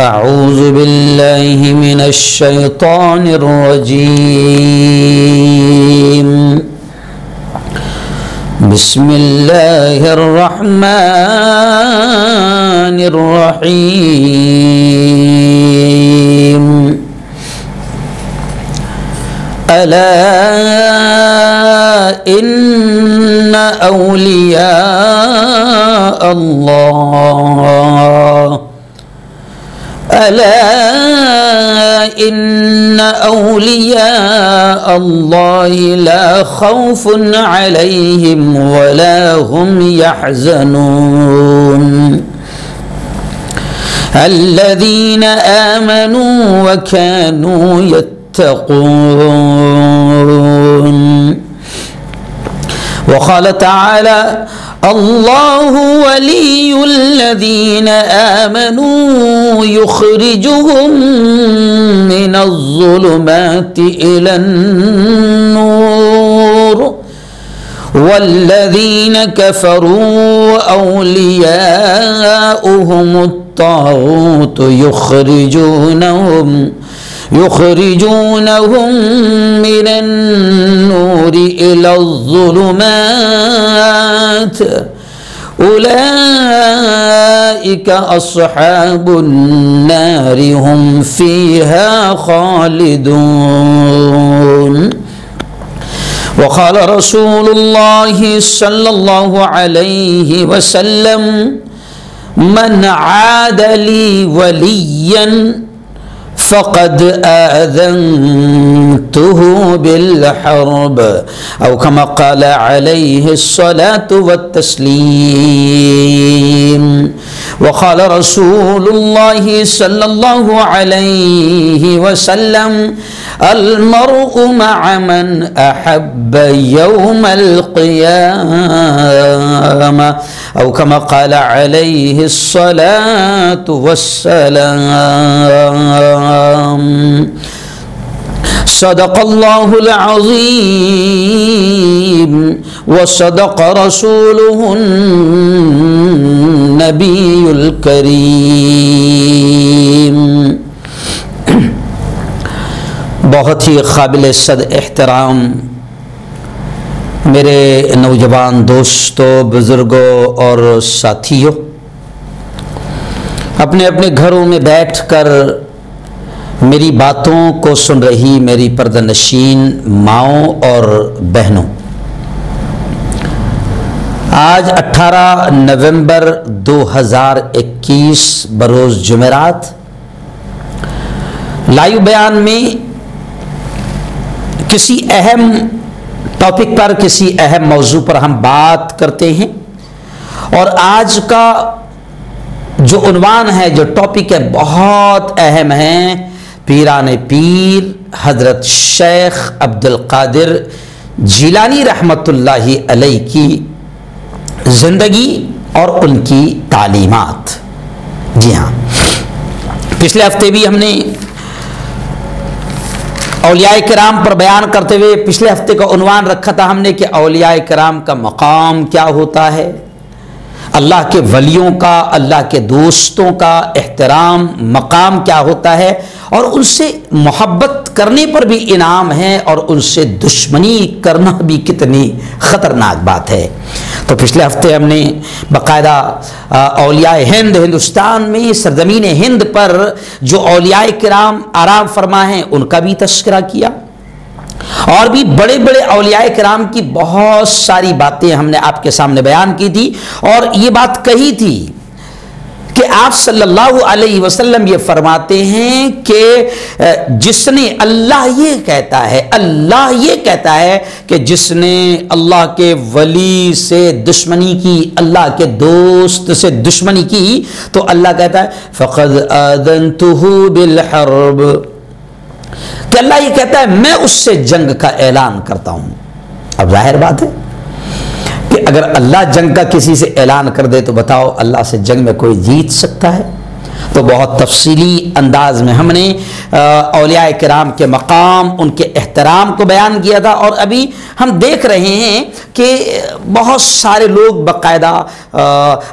أعوذ بالله من الشيطان الرجيم بسم الله الرحمن الرحيم ألا إن أولياء الله ألا إن أولياء الله لا خوف عليهم ولا هم يحزنون الذين آمنوا وكانوا يتقون. وقال تعالى: الله ولي الذين آمنوا يخرجهم من الظلمات إلى النور والذين كفروا أولياؤهم الطاغوت يخرجونهم من النور إلى الظلمات أولئك أصحاب النار هم فيها خالدون. وقال رسول الله صلى الله عليه وسلم: من عاد لي وليا فقد آذنته بالحرب أو كما قال عليه الصلاة والتسليم. وقال رسول الله صلى الله عليه وسلم: المرء مع من أحب يوم القيامة أو كما قال عليه الصلاة والسلام. صدق الله العظيم وصدق رسوله النبي الكريم. بہت ہی قابل صد احترام میرے نوجوان دوستوں، بزرگوں اور ساتھیوں، اپنے اپنے گھروں میں بیٹھ کر میری باتوں کو سن رہی میری پردہ نشین ماؤں اور بہنوں، آج 18 نومبر 2021 بروز جمعرات لائیو بیان میں کسی اہم ٹاپک پر، کسی اہم موضوع پر ہم بات کرتے ہیں، اور آج کا جو عنوان ہے، جو ٹاپک ہے، بہت اہم ہے۔ پیران پیر حضرت شیخ عبدالقادر جیلانی رحمۃ اللہ علیہ کی زندگی اور ان کی تعلیمات۔ جی ہاں، پچھلے ہفتے بھی ہم نے اولیاء کرام پر بیان کرتے ہوئے پچھلے ہفتے کا عنوان رکھا تھا ہم نے کہ اولیاء کرام کا مقام کیا ہوتا ہے، اللہ کے ولیوں کا، اللہ کے دوستوں کا احترام مقام کیا ہوتا ہے، اور ان سے محبت کرنے پر بھی انعام ہے، اور ان سے دشمنی کرنا بھی کتنی خطرناک بات ہے۔ تو پچھلے ہفتے ہم نے باقاعدہ اولیاء ہند، ہندوستان میں سرزمین ہند پر جو اولیاء کرام آرام فرما ہیں ان کا بھی تذکرہ کیا، اور بھی بڑے بڑے اولیاء کرام کی بہت ساری باتیں ہم نے آپ کے سامنے بیان کی تھی، اور یہ بات کہی تھی کہ آپ صلی اللہ علیہ وسلم یہ فرماتے ہیں کہ جس نے اللہ یہ کہتا ہے کہ جس نے اللہ کے ولی سے دشمنی کی، اللہ کے دوست سے دشمنی کی، تو اللہ کہتا ہے فقد آذنتہ بالحرب، کہ اللہ یہ کہتا ہے میں اس سے جنگ کا اعلان کرتا ہوں۔ اب ظاہر بات ہے کہ اگر اللہ جنگ کا کسی سے اعلان کر دے تو بتاؤ اللہ سے جنگ میں کوئی جیت سکتا ہے؟ تو بہت تفصیلی انداز میں ہم نے اولیاء کرام کے مقام، ان کے احترام کو بیان کیا تھا، اور ابھی ہم دیکھ رہے ہیں کہ بہت سارے لوگ باقاعدہ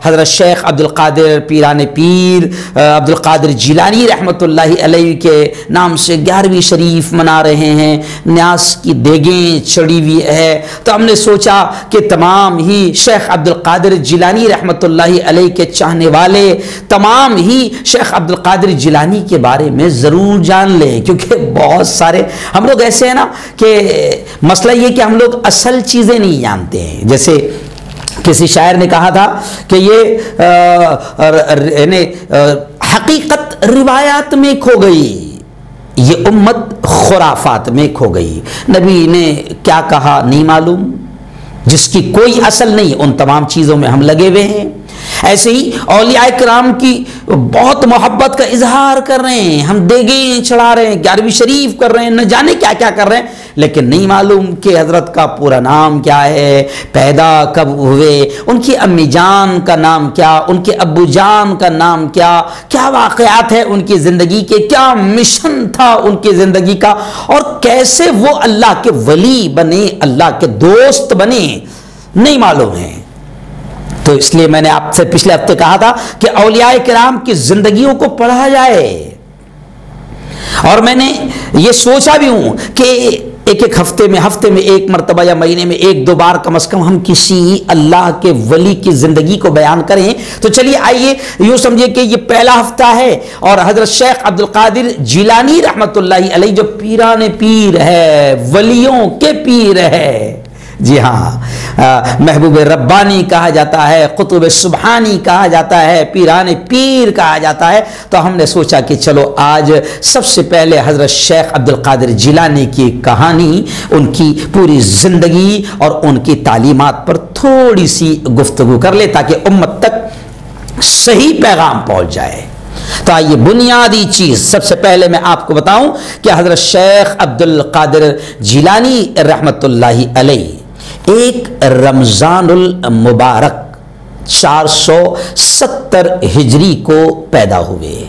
حضرت شیخ عبد القادر پیران پیر عبد القادر جیلانی رحمۃ اللہ علیہ کے نام سے 11ویں شریف منا رہے ہیں، نیاز کی دیگیں چڑھی ہوئی ہے۔ تو ہم نے سوچا کہ تمام ہی شیخ عبد القادر جیلانی رحمۃ اللہ علیہ کے چاہنے والے تمام ہی شیخ عبد القادر جیلانی کے بارے میں ضرور جان لیں، کیونکہ بہت سارے ہم لوگ ایسے ہیں نا کہ مسئلہ یہ کہ ہم لوگ اصل چیزیں نہیں جانتے ہیں۔ جیسے کسی شاعر نے کہا تھا کہ یہ حقیقت روایات میں کھو گئی، یہ امت خرافات میں کھو گئی۔ نبی نے کیا کہا نہیں معلوم، جس کی کوئی اصل نہیں، ان تمام چیزوں میں ہم لگے ہوئے ہیں۔ ایسے ہی اولیاء کرام کی بہت محبت کا اظہار کر رہے ہیں، ہم دیگیں چڑھا رہے ہیں، 11ویں شریف کر رہے ہیں، نہ جانے کیا کیا کر رہے ہیں، لیکن نہیں معلوم کہ حضرت کا پورا نام کیا ہے، پیدا کب ہوئے، ان کی امی جان کا نام کیا، ان کے ابو جان کا نام کیا، کیا واقعات ہے ان کی زندگی کے، کیا مشن تھا ان کی زندگی کا، اور کیسے وہ اللہ کے ولی بنے، اللہ کے دوست بنے، نہیں معلوم ہے۔ تو اس لیے میں نے آپ سے پچھلے ہفتے کہا تھا کہ اولیاء کرام کی زندگیوں کو پڑھا جائے، اور میں نے یہ سوچا بھی ہوں کہ ایک ہفتے میں ایک مرتبہ یا مہینے میں 1-2 بار کم از کم ہم کسی اللہ کے ولی کی زندگی کو بیان کریں۔ تو چلیے آئیے یوں سمجھے کہ یہ پہلا ہفتہ ہے، اور حضرت شیخ عبد القادر جیلانی رحمۃ اللہ علیہ جو پیران پیر ہے، ولیوں کے پیر ہے، جی ہاں، محبوب ربانی کہا جاتا ہے، قطب سبحانی کہا جاتا ہے، پیران پیر کہا جاتا ہے۔ تو ہم نے سوچا کہ چلو آج سب سے پہلے حضرت شیخ عبد القادر جیلانی کی کہانی، ان کی پوری زندگی اور ان کی تعلیمات پر تھوڑی سی گفتگو کر لے، تاکہ امت تک صحیح پیغام پہنچ جائے۔ تو آئیے بنیادی چیز سب سے پہلے میں آپ کو بتاؤں کہ حضرت شیخ عبد القادر جیلانی رحمت اللہ علیہ ایک رمضان المبارک 470 ہجری کو پیدا ہوئے۔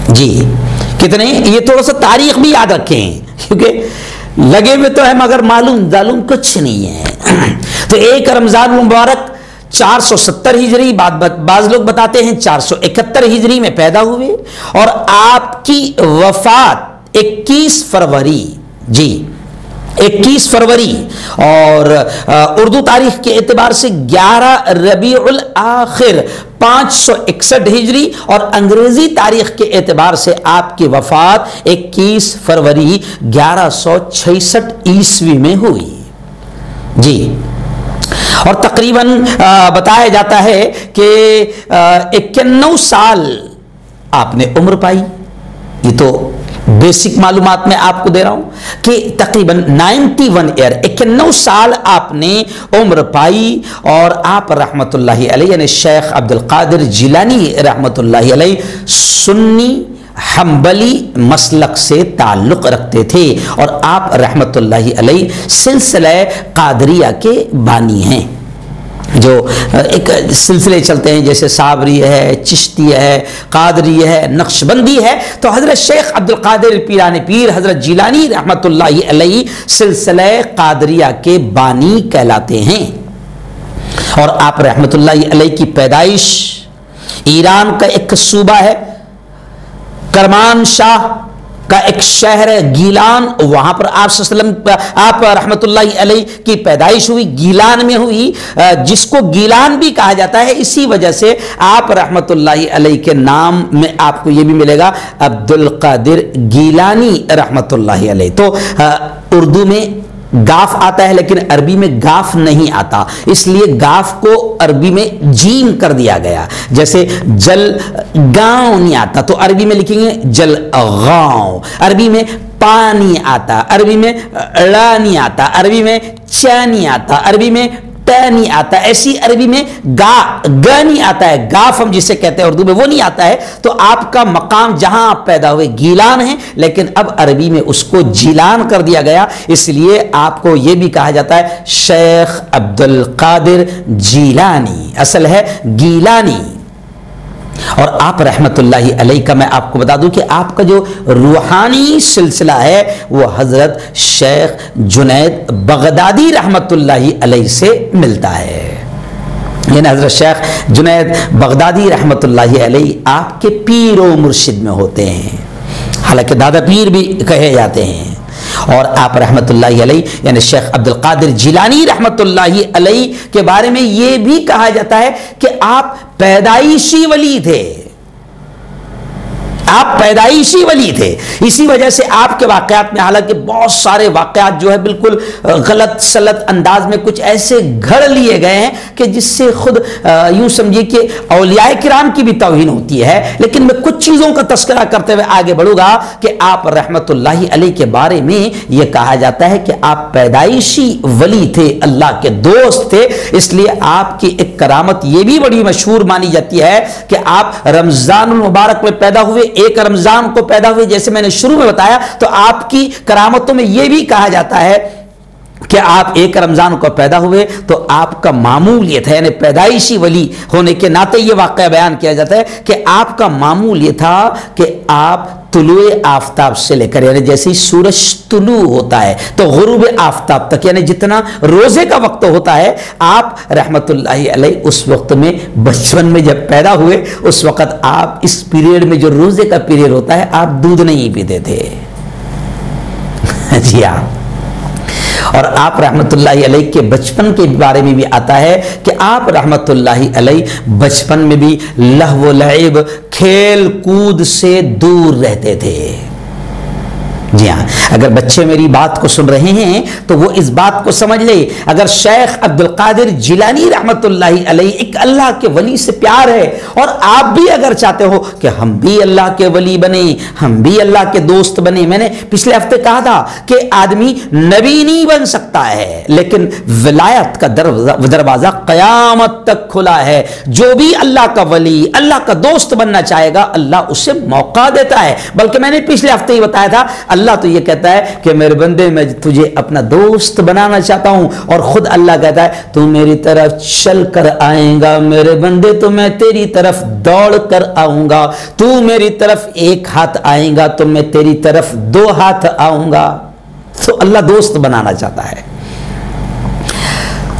جی کتنے، یہ تھوڑا سا تاریخ بھی یاد رکھیں، کیونکہ لگے ہوئے تو ہے مگر معلوم کچھ نہیں ہے۔ تو ایک رمضان المبارک 470 ہجری، بعض لوگ بتاتے ہیں 471 ہجری میں پیدا ہوئے، اور آپ کی وفات 21 فروری، جی 21 فروری، اور اردو تاریخ کے اعتبار سے 11 ربیع الاخر 561 ہجری، اور انگریزی تاریخ کے اعتبار سے آپ کی وفات 21 فروری 1166 عیسوی میں ہوئی۔ جی، اور تقریباً بتایا جاتا ہے کہ 91 سال آپ نے عمر پائی۔ یہ تو بیسک معلومات میں آپ کو دے رہا ہوں کہ تقریباً 91 ایئر 91 سال آپ نے عمر پائی، اور آپ رحمت اللہ علیہ یعنی شیخ عبد القادر جیلانی رحمت اللہ علیہ سنی حنبلی مسلک سے تعلق رکھتے تھے، اور آپ رحمت اللہ علیہ سلسلہ قادریہ کے بانی ہیں۔ جو ایک سلسلے چلتے ہیں جیسے صابری ہے، چشتی ہے، قادری ہے، نقشبندی ہے، تو حضرت شیخ عبد القادر پیران پیر حضرت جیلانی رحمت اللہ علیہ سلسلہ قادریہ کے بانی کہلاتے ہیں۔ اور آپ رحمت اللہ علیہ کی پیدائش ایران کا ایک صوبہ ہے، کرمان شاہ کا ایک شہر ہے گیلان، وہاں پر آپ صلی اللہ علیہ وسلم آپ رحمت اللہ علیہ کی پیدائش ہوئی، گیلان میں ہوئی، جس کو گیلان بھی کہا جاتا ہے، اسی وجہ سے آپ رحمت اللہ علیہ کے نام میں آپ کو یہ بھی ملے گا عبد القادر گیلانی رحمت اللہ علیہ۔ تو اردو میں گاف آتا ہے لیکن عربی میں گاف نہیں آتا، اس لیے گاف کو عربی میں جیم کر دیا گیا، جیسے جل گاؤں نہیں آتا تو عربی میں لکھیں گے جل غاؤں، عربی میں پانی آتا، عربی میں ڑا نہیں آتا، عربی میں چا نہیں آتا، عربی میں ٹا نہیں آتا، ایسی عربی میں گا نہیں آتا ہے، گاف ہم جسے کہتے ہیں اردو میں وہ نہیں آتا ہے۔ تو آپ کا مقام جہاں آپ پیدا ہوئے گیلان ہے، لیکن اب عربی میں اس کو جیلان کر دیا گیا، اس لیے آپ کو یہ بھی کہا جاتا ہے شیخ عبد القادر جیلانی، اصل ہے گیلانی۔ اور آپ رحمت اللہ علیہ کا میں آپ کو بتا دوں کہ آپ کا جو روحانی سلسلہ ہے وہ حضرت شیخ جنید بغدادی رحمت اللہ علیہ سے ملتا ہے. یعنی حضرت شیخ جنید بغدادی رحمت اللہ علیہ آپ کے پیر و مرشد میں ہوتے ہیں، حالانکہ دادا پیر بھی کہے جاتے ہیں. اور آپ رحمت اللہ علیہ یعنی شیخ عبد القادر جیلانی رحمت اللہ علیہ کے بارے میں یہ بھی کہا جاتا ہے کہ آپ پیدائشی ولی تھے، آپ پیدائشی ولی تھے. اسی وجہ سے آپ کے واقعات میں حالانکہ بہت سارے واقعات جو ہے بالکل غلط سلط انداز میں کچھ ایسے گھڑ لیے گئے ہیں کہ جس سے خود یوں سمجھیے کہ اولیاء کرام کی بھی توہین ہوتی ہے. لیکن میں کچھ چیزوں کا تذکرہ کرتے ہوئے آگے بڑھوں گا کہ آپ رحمت اللہ علیہ کے بارے میں یہ کہا جاتا ہے کہ آپ پیدائشی ولی تھے، اللہ کے دوست تھے. اس لیے آپ کی ایک کرامت یہ بھی بڑی مشہور مانی جاتی ہے کہ آپ رمضان المبارک میں پیدا ہوئے، ایک رمضان کو پیدا ہوئے. جیسے میں نے شروع میں بتایا تو آپ کی کرامتوں میں یہ بھی کہا جاتا ہے کہ آپ ایک رمضان کو پیدا ہوئے تو آپ کا معمول یہ تھا، یعنی پیدائشی ولی ہونے کے ناطے یہ واقعہ بیان کیا جاتا ہے کہ آپ کا معمول یہ تھا کہ آپ طلوع آفتاب سے لے کر یعنی جیسے سورج طلوع ہوتا ہے تو غروب آفتاب تک یعنی جتنا روزے کا وقت ہوتا ہے، آپ رحمت اللہ علیہ اس وقت میں بچپن میں جب پیدا ہوئے اس وقت آپ اس پیریڈ میں جو روزے کا پیریڈ ہوتا ہے آپ دودھ نہیں پیتے تھے. جی ہاں. اور آپ رحمت اللہ علیہ کے بچپن کے بارے میں بھی آتا ہے کہ آپ رحمت اللہ علیہ بچپن میں بھی لہو و لعب کھیل کود سے دور رہتے تھے. جی ہاں، اگر بچے میری بات کو سن رہے ہیں تو وہ اس بات کو سمجھ لے، اگر شیخ عبد القادر جیلانی رحمت اللہ علیہ ایک اللہ کے ولی سے پیار ہے اور آپ بھی اگر چاہتے ہو کہ ہم بھی اللہ کے ولی بنے، ہم بھی اللہ کے دوست بنے. میں نے پچھلے ہفتے کہا تھا کہ آدمی نبی نہیں بن سکتا ہے لیکن ولایت کا دروازہ قیامت تک کھلا ہے. جو بھی اللہ کا ولی، اللہ کا دوست بننا چاہے گا اللہ اسے موقع دیتا ہے. بلکہ میں نے پچھلے ہفتے ہی بتایا تھا اللہ تو یہ کہتا ہے کہ میرے بندے میں تجھے اپنا دوست بنانا چاہتا ہوں، اور خود اللہ کہتا ہے تو میری طرف چل کر آئیں گا میرے بندے تو میں تیری طرف دوڑ کر آؤں گا، تو میری طرف ایک ہاتھ آئیں گا تو میں تیری طرف دو ہاتھ آؤں گا. تو اللہ دوست بنانا چاہتا ہے.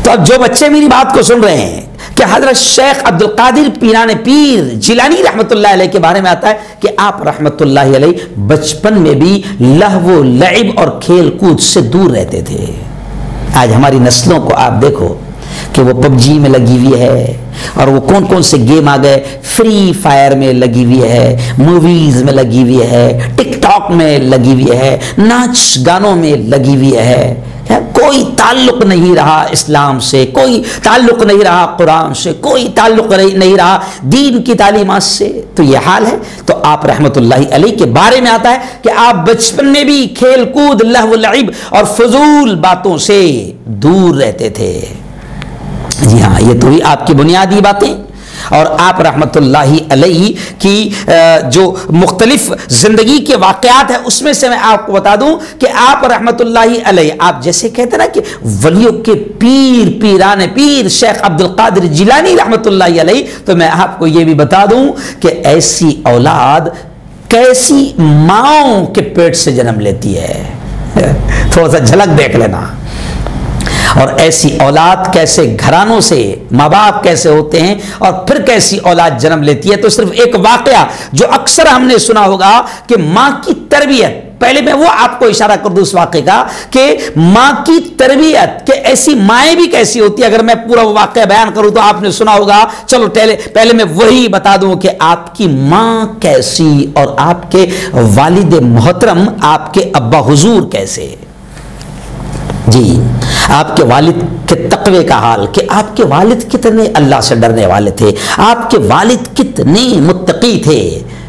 تو اب جو بچے میری بات کو سن رہے ہیں کہ حضرت شیخ عبد القادر پیران پیر جیلانی رحمت اللہ علیہ کے بارے میں آتا ہے کہ آپ رحمت اللہ علیہ بچپن میں بھی لہو و لعب اور کھیل کود سے دور رہتے تھے. آج ہماری نسلوں کو آپ دیکھو کہ وہ پب جی میں لگی ہوئی ہے اور وہ کون کون سے گیم آ گئے، فری فائر میں لگی ہوئی ہے، موویز میں لگی ہوئی ہے، ٹک ٹاک میں لگی ہوئی ہے، ناچ گانوں میں لگی ہوئی ہے. کوئی تعلق نہیں رہا اسلام سے، کوئی تعلق نہیں رہا قرآن سے، کوئی تعلق نہیں رہا دین کی تعلیمات سے. تو یہ حال ہے. تو آپ رحمت اللہ علیہ کے بارے میں آتا ہے کہ آپ بچپن میں بھی کھیل کود، لہو و لعب اور فضول باتوں سے دور رہتے تھے. جی ہاں، یہ تو ہی آپ کی بنیادی باتیں. اور آپ رحمت اللہ علیہ کی جو مختلف زندگی کے واقعات ہیں اس میں سے میں آپ کو بتا دوں کہ آپ رحمت اللہ علیہ آپ جیسے کہتے ہیں نا کہ ولیوں کے پیر پیران پیر شیخ عبد القادر جیلانی رحمت اللہ علیہ، تو میں آپ کو یہ بھی بتا دوں کہ ایسی اولاد کیسی ماؤں کے پیٹ سے جنم لیتی ہے. تھوڑا سا جھلک دیکھ لینا. اور ایسی اولاد کیسے گھرانوں سے ماں باپ کیسے ہوتے ہیں اور پھر کیسی اولاد جنم لیتی ہے. تو صرف ایک واقعہ جو اکثر ہم نے سنا ہوگا کہ ماں کی تربیت، پہلے میں وہ آپ کو اشارہ کر دوں اس واقعے کا کہ ماں کی تربیت کہ ایسی مائیں بھی کیسی ہوتی ہے. اگر میں پورا واقعہ بیان کروں تو آپ نے سنا ہوگا. چلو پہلے میں وہی بتا دوں کہ آپ کی ماں کیسی اور آپ کے والد محترم آپ کے ابا حضور کیسے. جی، آپ کے والد کے تقوی کا حال کہ آپ کے والد کتنے اللہ سے ڈرنے والے تھے، آپ کے والد کتنے متقی تھے.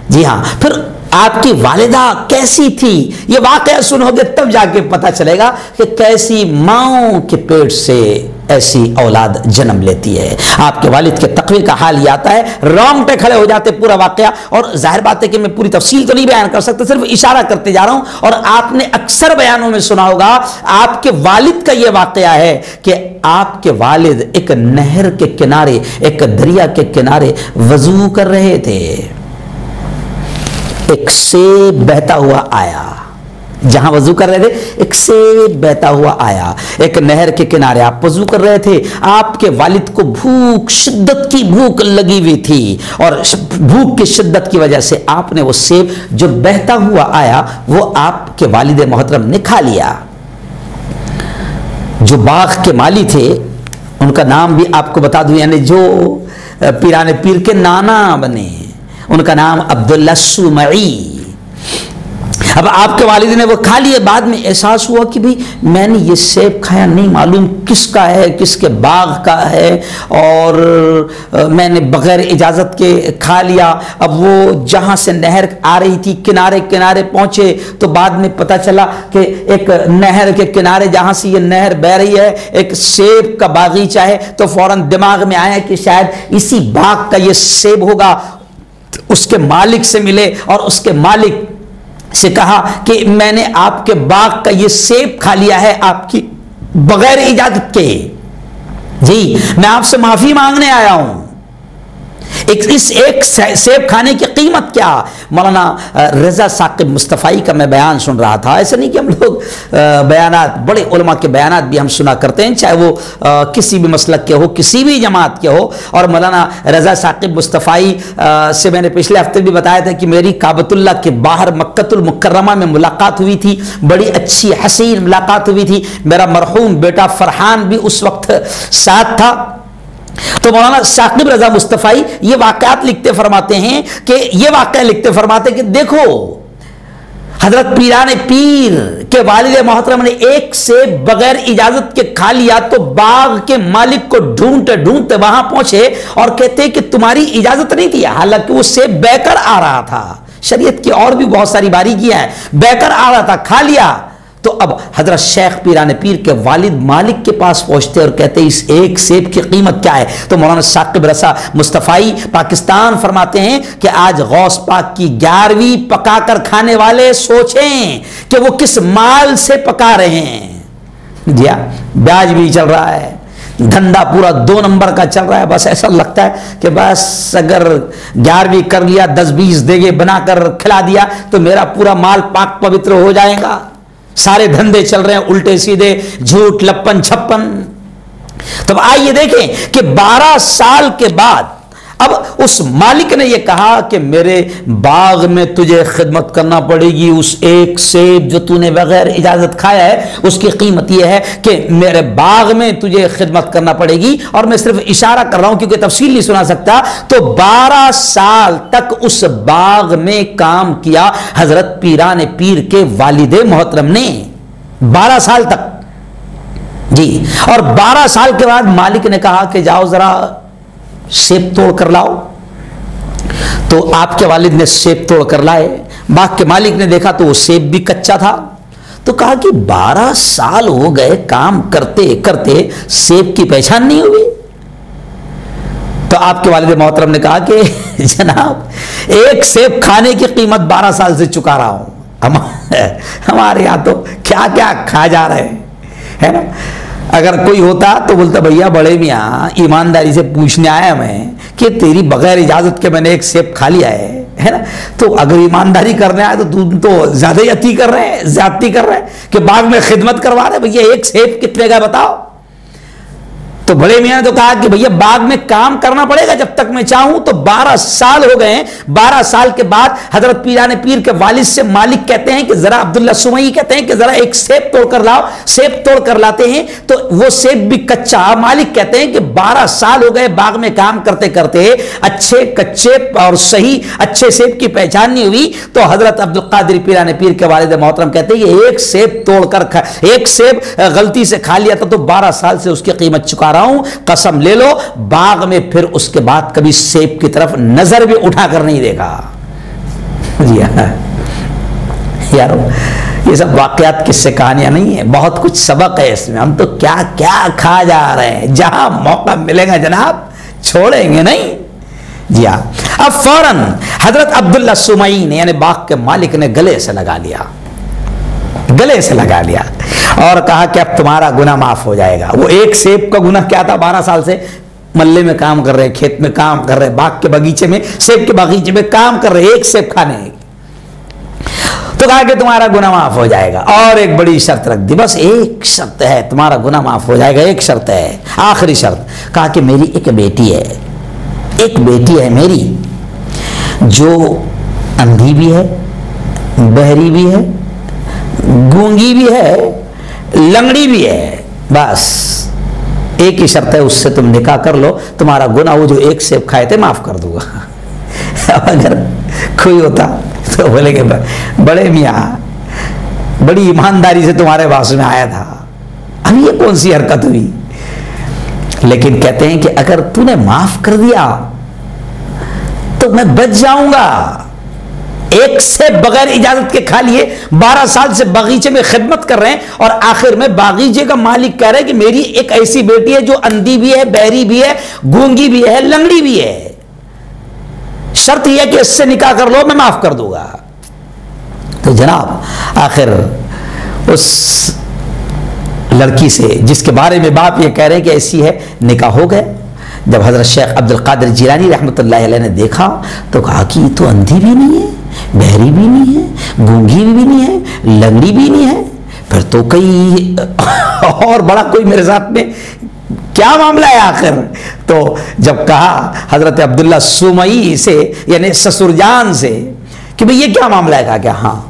جی ہاں، پھر آپ کی والدہ کیسی تھی. یہ واقعہ سنو گے تب جا کے پتہ چلے گا کہ کیسی ماؤں کے پیٹ سے ایسی اولاد جنم لیتی ہے۔ آپ کے والد کے تقوی کا حال یہ آتا ہے، رونگٹے کھڑے ہو جاتے پورا واقعہ۔ اور ظاہر بات ہے کہ میں پوری تفصیل تو نہیں بیان کر سکتا، صرف اشارہ کرتے جا رہا ہوں۔ اور آپ نے اکثر بیانوں میں سنا ہوگا آپ کے والد کا یہ واقعہ ہے کہ آپ کے والد ایک نہر کے کنارے، ایک دریا کے کنارے وضو کر رہے تھے، ایک سیب بہتا ہوا آیا، جہاں وضو کر رہے تھے ایک سیب بہتا ہوا آیا، ایک نہر کے کنارے آپ وضو کر رہے تھے، آپ کے والد کو بھوک، شدت کی بھوک لگی ہوئی تھی، اور بھوک کی شدت کی وجہ سے آپ نے وہ سیب جو بہتا ہوا آیا وہ آپ کے والد محترم نے کھا لیا۔ جو باغ کے مالی تھے ان کا نام بھی آپ کو بتا دوں، یعنی جو پیران پیر کے نانا بنے، ان کا نام عبداللہ سمعی۔ اب آپ کے والد نے وہ کھا لیے، بعد میں احساس ہوا کہ بھی میں نے یہ سیب کھایا، نہیں معلوم کس کا ہے، کس کے باغ کا ہے، اور میں نے بغیر اجازت کے کھا لیا۔ اب وہ جہاں سے نہر آ رہی تھی کنارے کنارے پہنچے تو بعد میں پتہ چلا کہ ایک نہر کے کنارے جہاں سے یہ نہر بہ رہی ہے ایک سیب کا باغیچہ ہے، تو فوراً دماغ میں آیا کہ شاید اسی باغ کا یہ سیب ہوگا۔ اس کے مالک سے ملے اور اس کے مالک سے کہا کہ میں نے آپ کے باغ کا یہ سیب کھا لیا ہے آپ کی بغیر اجازت کے، جی میں آپ سے معافی مانگنے آیا ہوں، اس ایک سیب کھانے کی قیمت کیا؟ مولانا رضا ثاقب مصطفی کا میں بیان سن رہا تھا۔ ایسا نہیں کہ ہم لوگ بیانات، بڑے علماء کے بیانات بھی ہم سنا کرتے ہیں، چاہے وہ کسی بھی مسلک کے ہو، کسی بھی جماعت کے ہو۔ اور مولانا رضا ثاقب مصطفی سے میں نے پچھلے ہفتے بھی بتایا تھا کہ میری کعبۃ اللہ کے باہر مکۃ المکرمہ میں ملاقات ہوئی تھی، بڑی اچھی حسین ملاقات ہوئی تھی، میرا مرحوم بیٹا فرحان بھی اس وقت ساتھ تھا۔ تو مولانا ثاقب رضا مصطفی یہ واقعات لکھتے فرماتے ہیں کہ یہ واقعہ لکھتے فرماتے کہ دیکھو حضرت پیران پیر کے والد محترم نے ایک سیب بغیر اجازت کے کھا لیا تو باغ کے مالک کو ڈھونڈتے ڈھونڈتے وہاں پہنچے اور کہتے کہ تمہاری اجازت نہیں تھی، حالانکہ وہ سیب بہ کر آ رہا تھا، شریعت کی اور بھی بہت ساری باریکیاں ہیں، بہ کر آ رہا تھا، کھا لیا۔ تو اب حضرت شیخ پیران پیر کے والد مالک کے پاس پہنچتے اور کہتے اس ایک سیب کی قیمت کیا ہے؟ تو مولانا ثاقب رضا مصطفی پاکستان فرماتے ہیں کہ آج غوث پاک کی 11ویں پکا کر کھانے والے سوچیں کہ وہ کس مال سے پکا رہے ہیں۔ جی بیاج بھی چل رہا ہے، دھندا پورا 2 نمبر کا چل رہا ہے، بس ایسا لگتا ہے کہ بس اگر 11ویں کر لیا، 10-20 دیگے بنا کر کھلا دیا تو میرا پورا مال پاک پوتر ہو جائے گا۔ سارے دھندے چل رہے ہیں الٹے سیدھے، جھوٹ لپن چھپن۔ تو آئیے دیکھیں کہ 12 سال کے بعد اب اس مالک نے یہ کہا کہ میرے باغ میں تجھے خدمت کرنا پڑے گی، اس ایک سیب جو تو نے بغیر اجازت کھایا ہے اس کی قیمت یہ ہے کہ میرے باغ میں تجھے خدمت کرنا پڑے گی۔ اور میں صرف اشارہ کر رہا ہوں کیونکہ تفصیل نہیں سنا سکتا۔ تو 12 سال تک اس باغ میں کام کیا حضرت پیران پیر کے والد محترم نے، 12 سال تک جی۔ اور 12 سال کے بعد مالک نے کہا کہ جاؤ ذرا سیب توڑ کر لاؤ۔ تو آپ کے والد نے سیب توڑ کر لائے، باغ کے مالک نے دیکھا تو وہ سیب بھی کچا تھا، تو کہا کہ 12 سال ہو گئے کام کرتے کرتے سیب کی پہچان نہیں ہوئی۔ تو آپ کے والد محترم نے کہا کہ جناب ایک سیب کھانے کی قیمت 12 سال سے چکا رہا ہوں، ہمارے یہاں تو کیا کیا کھا جا رہے ہیں، ہے نا۔ اگر کوئی ہوتا تو بولتا بھیا بڑے میاں ایمانداری سے پوچھنے آیا میں کہ تیری بغیر اجازت کے میں نے ایک سیب کھا لیا ہے نا، تو اگر ایمانداری کرنے آئے تو زیادہ ہی اتی کر رہے ہیں، زیادتی کر رہے ہیں کہ باغ میں خدمت کروا رہے، بھیا ایک سیب کتنے کا بتاؤ۔ تو بڑے میاں نے تو کہا کہ بھیا باغ میں کام کرنا پڑے گا جب تک میں چاہوں۔ تو 12 سال ہو گئے ہیں، 12 سال کے بعد حضرت پیران پیر کے والد سے مالک کہتے ہیں کہ ذرا عبداللہ سمعی کہتے ہیں کہ ذرا ایک سیب توڑ کر لاؤ، سیب توڑ کر لاتے ہیں تو وہ سیب بھی کچا۔ مالک کہتے ہیں کہ 12 سال ہو گئے باغ میں کام کرتے کرتے، اچھے کچے اور صحیح اچھے سیب کی پہچان نہیں ہوئی۔ تو حضرت عبد القادر پیران پیر کے والد محترم کہتے ہیں کہ ایک سیب توڑ کر ایک سیب غلطی سے کھا لیا تھا تو 12 سال سے اس کی قیمت چکا رہا ہوں، قسم لے لو باغ میں پھر اس کے بعد کبھی سیب کی طرف نظر بھی اٹھا کر نہیں دیکھا۔ جی یارو یہ سب واقعات کس سے کہانیاں نہیں ہیں، بہت کچھ سبق ہے اس میں. ہم تو کیا کیا کھا جا رہے ہیں، جہاں موقع ملے گا جناب چھوڑیں گے نہیں. جی ہاں. اب فوراً حضرت عبداللہ سمعی نے یعنی باغ کے مالک نے گلے سے لگا لیا اور کہا کہ اب تمہارا گناہ معاف ہو جائے گا. وہ ایک سیب کا گناہ کیا تھا، 12 سال سے ملے میں کام کر رہے، کھیت میں کام کر رہے، باغ کے باغیچے میں، سیب کے باغیچے میں کام کر رہے، ایک سیب کھانے. تو کہا کہ تمہارا گناہ معاف ہو جائے گا، اور ایک بڑی شرط رکھ دی. بس ایک شرط ہے، تمہارا گناہ معاف ہو جائے گا، ایک شرط ہے، آخری شرط. کہا کہ میری ایک بیٹی ہے میری، جو اندھی بھی ہے، بہری بھی ہے، گونگی بھی ہے، لنگڑی بھی ہے. بس ایک ہی شرط ہے، اس سے تم نکاح کر لو، تمہارا گناہ وہ جو ایک سیب کھائے تھے معاف کر دوں گا. اگر کوئی ہوتا تو بولے کہ بڑے میاں بڑی ایمانداری سے تمہارے پاس میں آیا تھا، اب یہ کون سی حرکت ہوئی. لیکن کہتے ہیں کہ اگر تو نے معاف کر دیا تو میں بچ جاؤں گا. ایک سے بغیر اجازت کے کھا لیے، 12 سال سے باغیچے میں خدمت کر رہے ہیں، اور آخر میں باغیچے کا مالک کہہ رہے کہ میری ایک ایسی بیٹی ہے جو اندھی بھی ہے، بہری بھی ہے، گونگی بھی ہے، لنگڑی بھی ہے، شرط یہ ہے کہ اس سے نکاح کر لو، میں معاف کر دوں گا. تو جناب آخر اس لڑکی سے جس کے بارے میں باپ یہ کہہ رہے ہیں کہ ایسی ہے، نکاح ہو گئے. جب حضرت شیخ عبد القادر جیلانی رحمۃ اللہ علیہ نے دیکھا تو کہا کہ یہ تو اندھی بھی نہیں ہے، بہری بھی نہیں ہے، گونگی بھی نہیں ہے، لنگڑی بھی نہیں ہے، پھر تو کئی اور بڑا کوئی میرے ساتھ میں کیا معاملہ ہے آخر. تو جب کہا حضرت عبداللہ سمعی سے یعنی سسر جان سے کہ بھئی یہ کیا معاملہ ہے، کہا کہ ہاں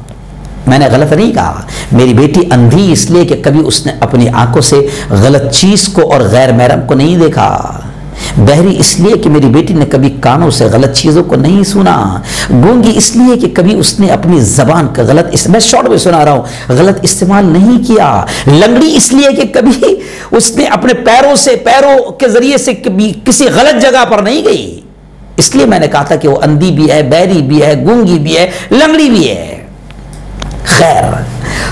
میں نے غلط نہیں کہا، میری بیٹی اندھی اس لیے کہ کبھی اس نے اپنی آنکھوں سے غلط چیز کو اور غیر محرم کو نہیں دیکھا، بہری اس لیے کہ میری بیٹی نے کبھی کانوں سے غلط چیزوں کو نہیں سنا، گونگی اس لیے کہ کبھی اس نے اپنی زبان کا میں شارٹ میں سنا رہا ہوں، غلط استعمال نہیں کیا، لنگڑی اس لیے کہ کبھی اس نے اپنے پیروں کے ذریعے سے کبھی کسی غلط جگہ پر نہیں گئی، اس لیے میں نے کہا تھا کہ وہ اندھی بھی ہے، بہری بھی ہے، گونگی بھی ہے، لنگڑی بھی ہے. خیر،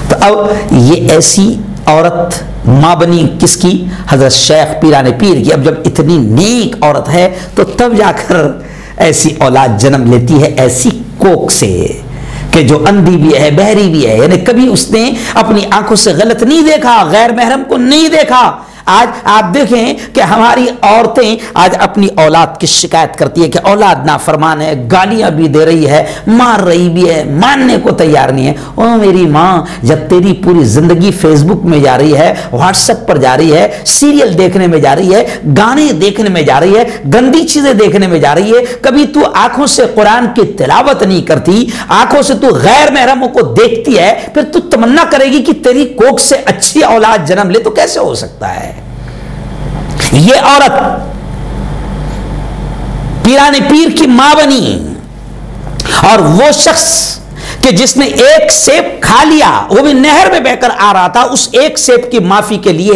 تو اب یہ ایسی عورت ماں بنی کس کی؟ حضرت شیخ پیران پیر کی. اب جب اتنی نیک عورت ہے تو تب جا کر ایسی اولاد جنم لیتی ہے، ایسی کوکھ سے کہ جو اندھی بھی ہے، بہری بھی ہے، یعنی کبھی اس نے اپنی آنکھوں سے غلط نہیں دیکھا، غیر محرم کو نہیں دیکھا. آج آپ دیکھیں کہ ہماری عورتیں آج اپنی اولاد کی شکایت کرتی ہے کہ اولاد نافرمان ہے، گالیاں بھی دے رہی ہے، مار رہی بھی ہے، ماننے کو تیار نہیں ہے. او میری ماں، جب تیری پوری زندگی فیس بک میں جا رہی ہے، واٹس ایپ پر جا رہی ہے، سیریل دیکھنے میں جا رہی ہے، گانے دیکھنے میں جا رہی ہے، گندی چیزیں دیکھنے میں جا رہی ہے، کبھی تو آنکھوں سے قرآن کی تلاوت نہیں کرتی، آنکھوں سے تو غیر محرموں کو دیکھتی ہے، پھر تو تمنا کرے گی کہ تیری کوکھ سے اچھی اولاد جنم لے، تو کیسے ہو سکتا ہے؟ یہ عورت پیران پیر کی ماں بنی، اور وہ شخص کہ جس نے ایک سیب کھا لیا، وہ بھی نہر میں بہ کر آ رہا تھا، اس ایک سیب کی معافی کے لیے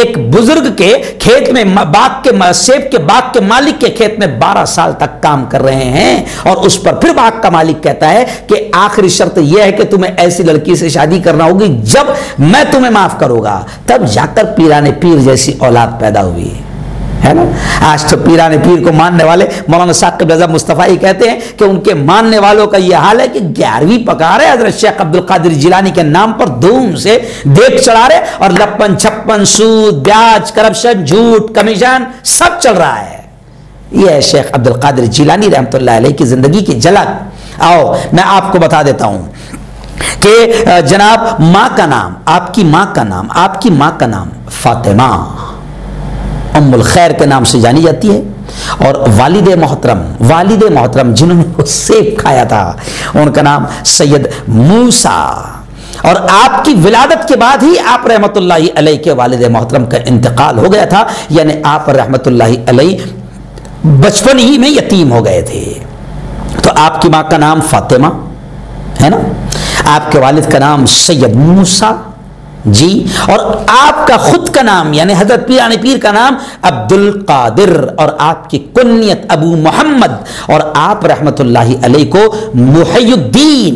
ایک بزرگ کے کھیت میں سیب کے باغ کے مالک کے کھیت میں 12 سال تک کام کر رہے ہیں. اور اس پر پھر باغ کا مالک کہتا ہے کہ آخری شرط یہ ہے کہ تمہیں ایسی لڑکی سے شادی کرنا ہوگی جب میں تمہیں معاف کروں گا. تب جا کر پیران پیر جیسی اولاد پیدا ہوئی ہے نا. آج تو پیران پیر کو ماننے والے مولانا ثاقب رضا مصطفی کہتے ہیں کہ ان کے ماننے والوں کا یہ حال ہے کہ 11ویں پکا رہے حضرت شیخ عبد القادر جیلانی کے نام پر دھوم سے دیکھ چڑھا رہے، اور لپن چھپن، سود، بیاج، کرپشن، جھوٹ، کمیشن سب چل رہا ہے. یہ ہے شیخ عبد القادر جیلانی رحمۃ اللہ علیہ کی زندگی کی جھلک. آؤ میں آپ کو بتا دیتا ہوں کہ جناب ماں کا نام، آپ کی ماں کا نام فاطمہ ام الخیر کے نام سے جانی جاتی ہے، اور والد محترم جنہوں نے وہ سیب کھایا تھا ان کا نام سید موسیٰ. اور آپ کی ولادت کے بعد ہی آپ رحمت اللہ علیہ کے والد محترم کا انتقال ہو گیا تھا، یعنی آپ رحمت اللہ علیہ بچپن ہی میں یتیم ہو گئے تھے. تو آپ کی ماں کا نام فاطمہ ہے نا، آپ کے والد کا نام سید موسیٰ جی، اور آپ کا خود کا نام یعنی حضرت پیران پیر کا نام عبد القادر، اور آپ کی کنیت ابو محمد، اور آپ رحمت اللہ علیہ کو محی الدین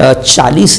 40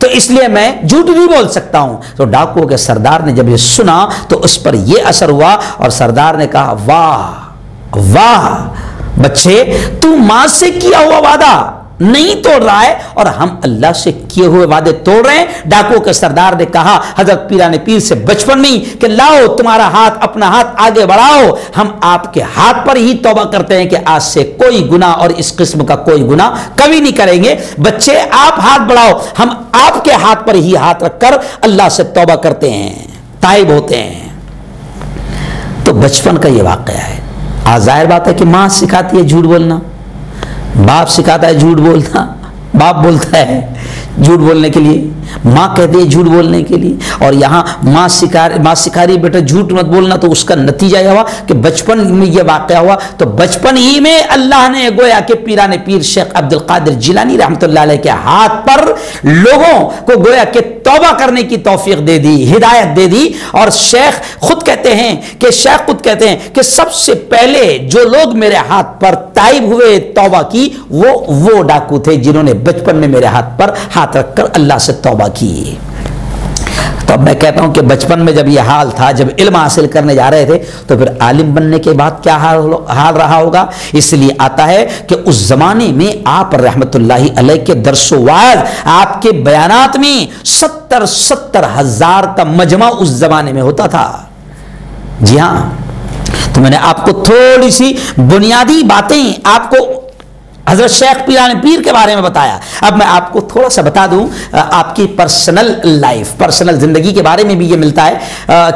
تو اس لیے میں جھوٹ نہیں بول سکتا ہوں. تو ڈاکو کے سردار نے جب یہ سنا تو اس پر یہ اثر ہوا اور سردار نے کہا واہ واہ بچے، تو ماں سے کیا ہوا وعدہ نہیں توڑ رہا ہے اور ہم اللہ سے کیے ہوئے وعدے توڑ رہے ہیں. ڈاکو کے سردار نے کہا حضرت پیران پیر سے بچپن میں کہ لاؤ تمہارا ہاتھ، اپنا ہاتھ آگے بڑھاؤ، ہم آپ کے ہاتھ پر ہی توبہ کرتے ہیں کہ آج سے کوئی گناہ اور اس قسم کا کوئی گناہ کبھی نہیں کریں گے. بچے آپ ہاتھ بڑھاؤ، ہم آپ کے ہاتھ پر ہی ہاتھ رکھ کر اللہ سے توبہ کرتے ہیں، تائب ہوتے ہیں. تو بچپن کا یہ واقعہ ہے. ظاہر بات ہے کہ ماں سکھاتی ہے جھوٹ بولنا، باپ سکھاتا ہے جھوٹ بولنا، باپ بولتا ہے جھوٹ بولنے کے لیے، ماں کہتی ہے جھوٹ بولنے کے لیے. اور یہاں ماں سکھا رہی بیٹا جھوٹ مت بولنا. تو اس کا نتیجہ یہ ہوا کہ بچپن میں یہ واقعہ ہوا. تو بچپن ہی میں اللہ نے گویا کہ پیران پیر شیخ عبد القادر جیلانی رحمۃ اللہ علیہ کے ہاتھ پر لوگوں کو گویا کہ توبہ کرنے کی توفیق دے دی، ہدایت دے دی. اور شیخ خود کہتے ہیں کہ سب سے پہلے جو لوگ میرے ہاتھ پر تائب ہوئے، توبہ کی، وہ ڈاکو تھے جنہوں نے بچپن میں میرے ہاتھ پر ہاتھ رکھ کر اللہ سے توبہ کی. تو اب میں کہتا ہوں کہ بچپن میں جب یہ حال تھا، جب علم حاصل کرنے جا رہے تھے، تو پھر عالم بننے کے بعد کیا حال رہا ہوگا. اس لیے آتا ہے کہ اس زمانے میں آپ رحمت اللہ علیہ کے درس و وعظ، آپ کے بیانات میں 70 ہزار کا مجمع اس زمانے میں ہوتا تھا. جی ہاں، تو میں نے آپ کو تھوڑی سی بنیادی باتیں آپ کو حضرت شیخ پیران پیر کے بارے میں بتایا. اب میں آپ کو تھوڑا سا بتا دوں آپ کی پرسنل لائف، پرسنل زندگی کے بارے میں بھی یہ ملتا ہے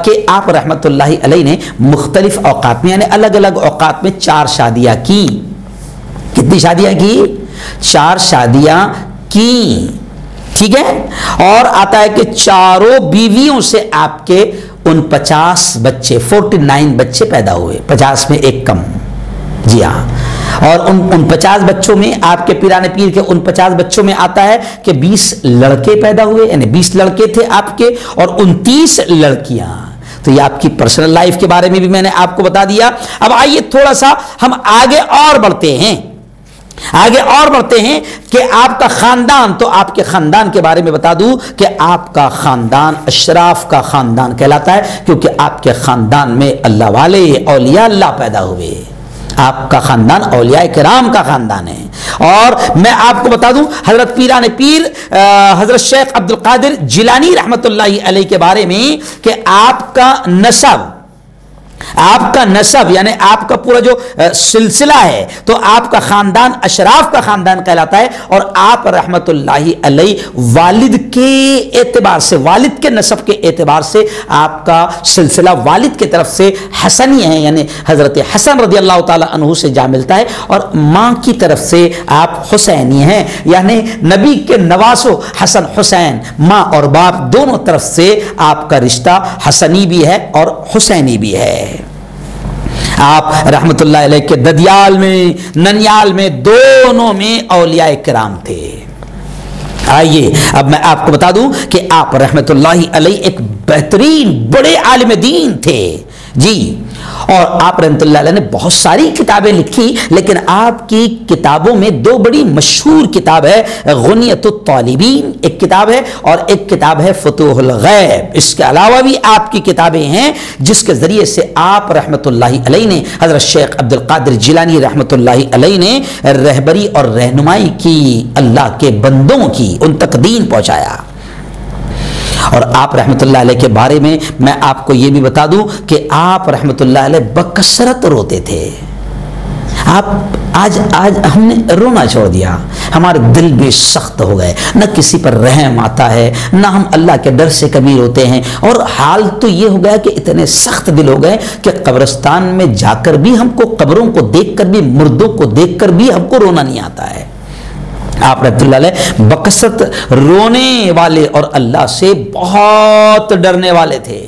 کہ آپ رحمت اللہ علیہ نے مختلف اوقات میں، یعنی الگ الگ اوقات میں 4 شادیاں کی. کتنی شادیاں کی؟ 4 شادیاں کی. ٹھیک ہے. اور آتا ہے کہ چاروں بیویوں سے آپ کے 49 بچے، 49 بچے پیدا ہوئے، 50 میں ایک کم. جی ہاں. اور ان 50 بچوں میں آپ کے پیران پیر کے 49 بچوں میں آتا ہے کہ 20 لڑکے پیدا ہوئے، یعنی 20 لڑکے تھے آپ کے اور 29 لڑکیاں. تو یہ آپ کی پرسنل لائف کے بارے میں بھی میں نے آپ کو بتا دیا. اب آئیے تھوڑا سا ہم آگے اور بڑھتے ہیں کہ آپ کا خاندان. تو آپ کے خاندان کے بارے میں بتا دوں کہ آپ کا خاندان اشراف کا خاندان کہلاتا ہے، کیونکہ آپ کے خاندان میں اللہ والے، اولیاء اللہ پیدا ہوئے. آپ کا خاندان اولیاء کرام کا خاندان ہے. اور میں آپ کو بتا دوں حضرت پیران پیر حضرت شیخ عبد القادر جیلانی رحمت اللہ علیہ کے بارے میں کہ آپ کا نسب یعنی آپ کا پورا جو سلسلہ ہے، تو آپ کا خاندان اشراف کا خاندان کہلاتا ہے. اور آپ رحمت اللہ علیہ والد کے اعتبار سے، والد کے نسب کے اعتبار سے آپ کا سلسلہ والد کی طرف سے حسنی ہے، یعنی حضرت حسن رضی اللہ تعالی عنہ سے جا ملتا ہے. اور ماں کی طرف سے آپ حسینی ہیں، یعنی نبی کے نواسو حسن حسین، ماں اور باپ دونوں طرف سے آپ کا رشتہ حسنی بھی ہے اور حسینی بھی ہے. آپ رحمت اللہ علیہ کے ددیال میں، ننیال میں، دونوں میں اولیاء کرام تھے. آئیے اب میں آپ کو بتا دوں کہ آپ رحمت اللہ علیہ ایک بہترین بڑے عالم دین تھے. جی. اور آپ رحمت اللہ علیہ نے بہت ساری کتابیں لکھی، لیکن آپ کی کتابوں میں 2 بڑی مشہور کتاب ہے، غنیۃ الطالبین ایک کتاب ہے اور ایک کتاب ہے فتوح الغیب. اس کے علاوہ بھی آپ کی کتابیں ہیں جس کے ذریعے سے آپ رحمت اللہ علیہ نے حضرت شیخ عبد القادر جیلانی رحمت اللہ علیہ نے رہبری اور رہنمائی کی، اللہ کے بندوں کی، ان تک دین پہنچایا. اور آپ رحمت اللہ علیہ کے بارے میں آپ کو یہ بھی بتا دوں کہ آپ رحمت اللہ علیہ بکثرت روتے تھے. آج ہم نے رونا چھوڑ دیا، ہمارے دل بھی سخت ہو گئے، نہ کسی پر رحم آتا ہے، نہ ہم اللہ کے ڈر سے کبھی روتے ہیں. اور حال تو یہ ہو گیا کہ اتنے سخت دل ہو گئے کہ قبرستان میں جا کر بھی ہم کو، قبروں کو دیکھ کر بھی، مردوں کو دیکھ کر بھی ہم کو رونا نہیں آتا ہے. آپ رحمت اللہ علیہ بکثرت رونے والے اور اللہ سے بہت ڈرنے والے تھے.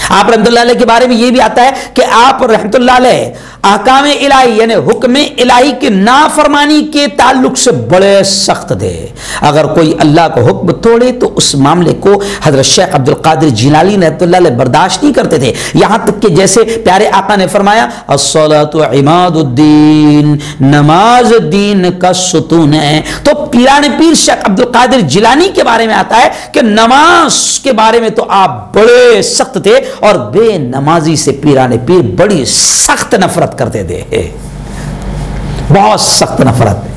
آپ رحمت اللہ علیہ کے بارے میں یہ بھی آتا ہے کہ آپ رحمت اللہ علیہ احکام الہی یعنی حکم الہی کی نافرمانی کے تعلق سے بڑے سخت تھے. اگر کوئی اللہ کو حکم توڑے تو اس معاملے کو حضرت شیخ عبد القادر جیلانی رحمۃ اللہ علیہ برداشت نہیں کرتے تھے. یہاں تک کہ جیسے پیارے آقا نے فرمایا الصلاۃ عماد الدین، نماز دین کا ستون ہے، تو پیران پیر شیخ عبد القادر جیلانی کے بارے میں آتا ہے کہ نماز کے بارے میں تو آپ بڑے سخت تھے اور بے نمازی سے پیران پیر بڑی سخت نفرت کرتے تھے، بہت سخت نفرت.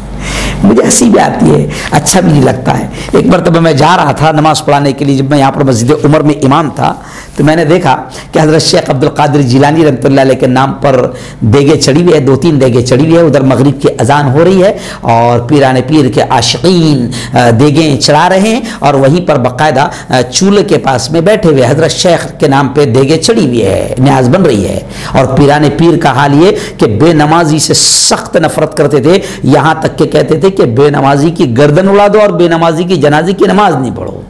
مجھے ہنسی بھی آتی ہے، اچھا بھی نہیں لگتا ہے. ایک مرتبہ میں جا رہا تھا نماز پڑھانے کے لیے، جب میں یہاں پر مسجد عمر میں امام تھا تو میں نے دیکھا کہ حضرت شیخ عبد القادر جیلانی رحمۃ اللہ علیہ کے نام پر دیگیں چڑھی ہوئی ہے، 2-3 دیگیں چڑھی ہوئی ہے. ادھر مغرب کی اذان ہو رہی ہے اور پیران پیر کے عاشقین دیگیں چڑھا رہے ہیں اور وہیں پر باقاعدہ چولہے کے پاس میں بیٹھے ہوئے حضرت شیخ کے نام پہ دیگیں چڑھی ہوئی ہے، نیاز بن رہی ہے. اور پیران پیر کا حال یہ کہ بے نمازی سے سخت نفرت کرتے تھے، یہاں تک کہ کہتے تھے کہ بے نمازی کی گردن اڑا دو اور بے نمازی کی جنازے کی نماز نہیں پڑھو.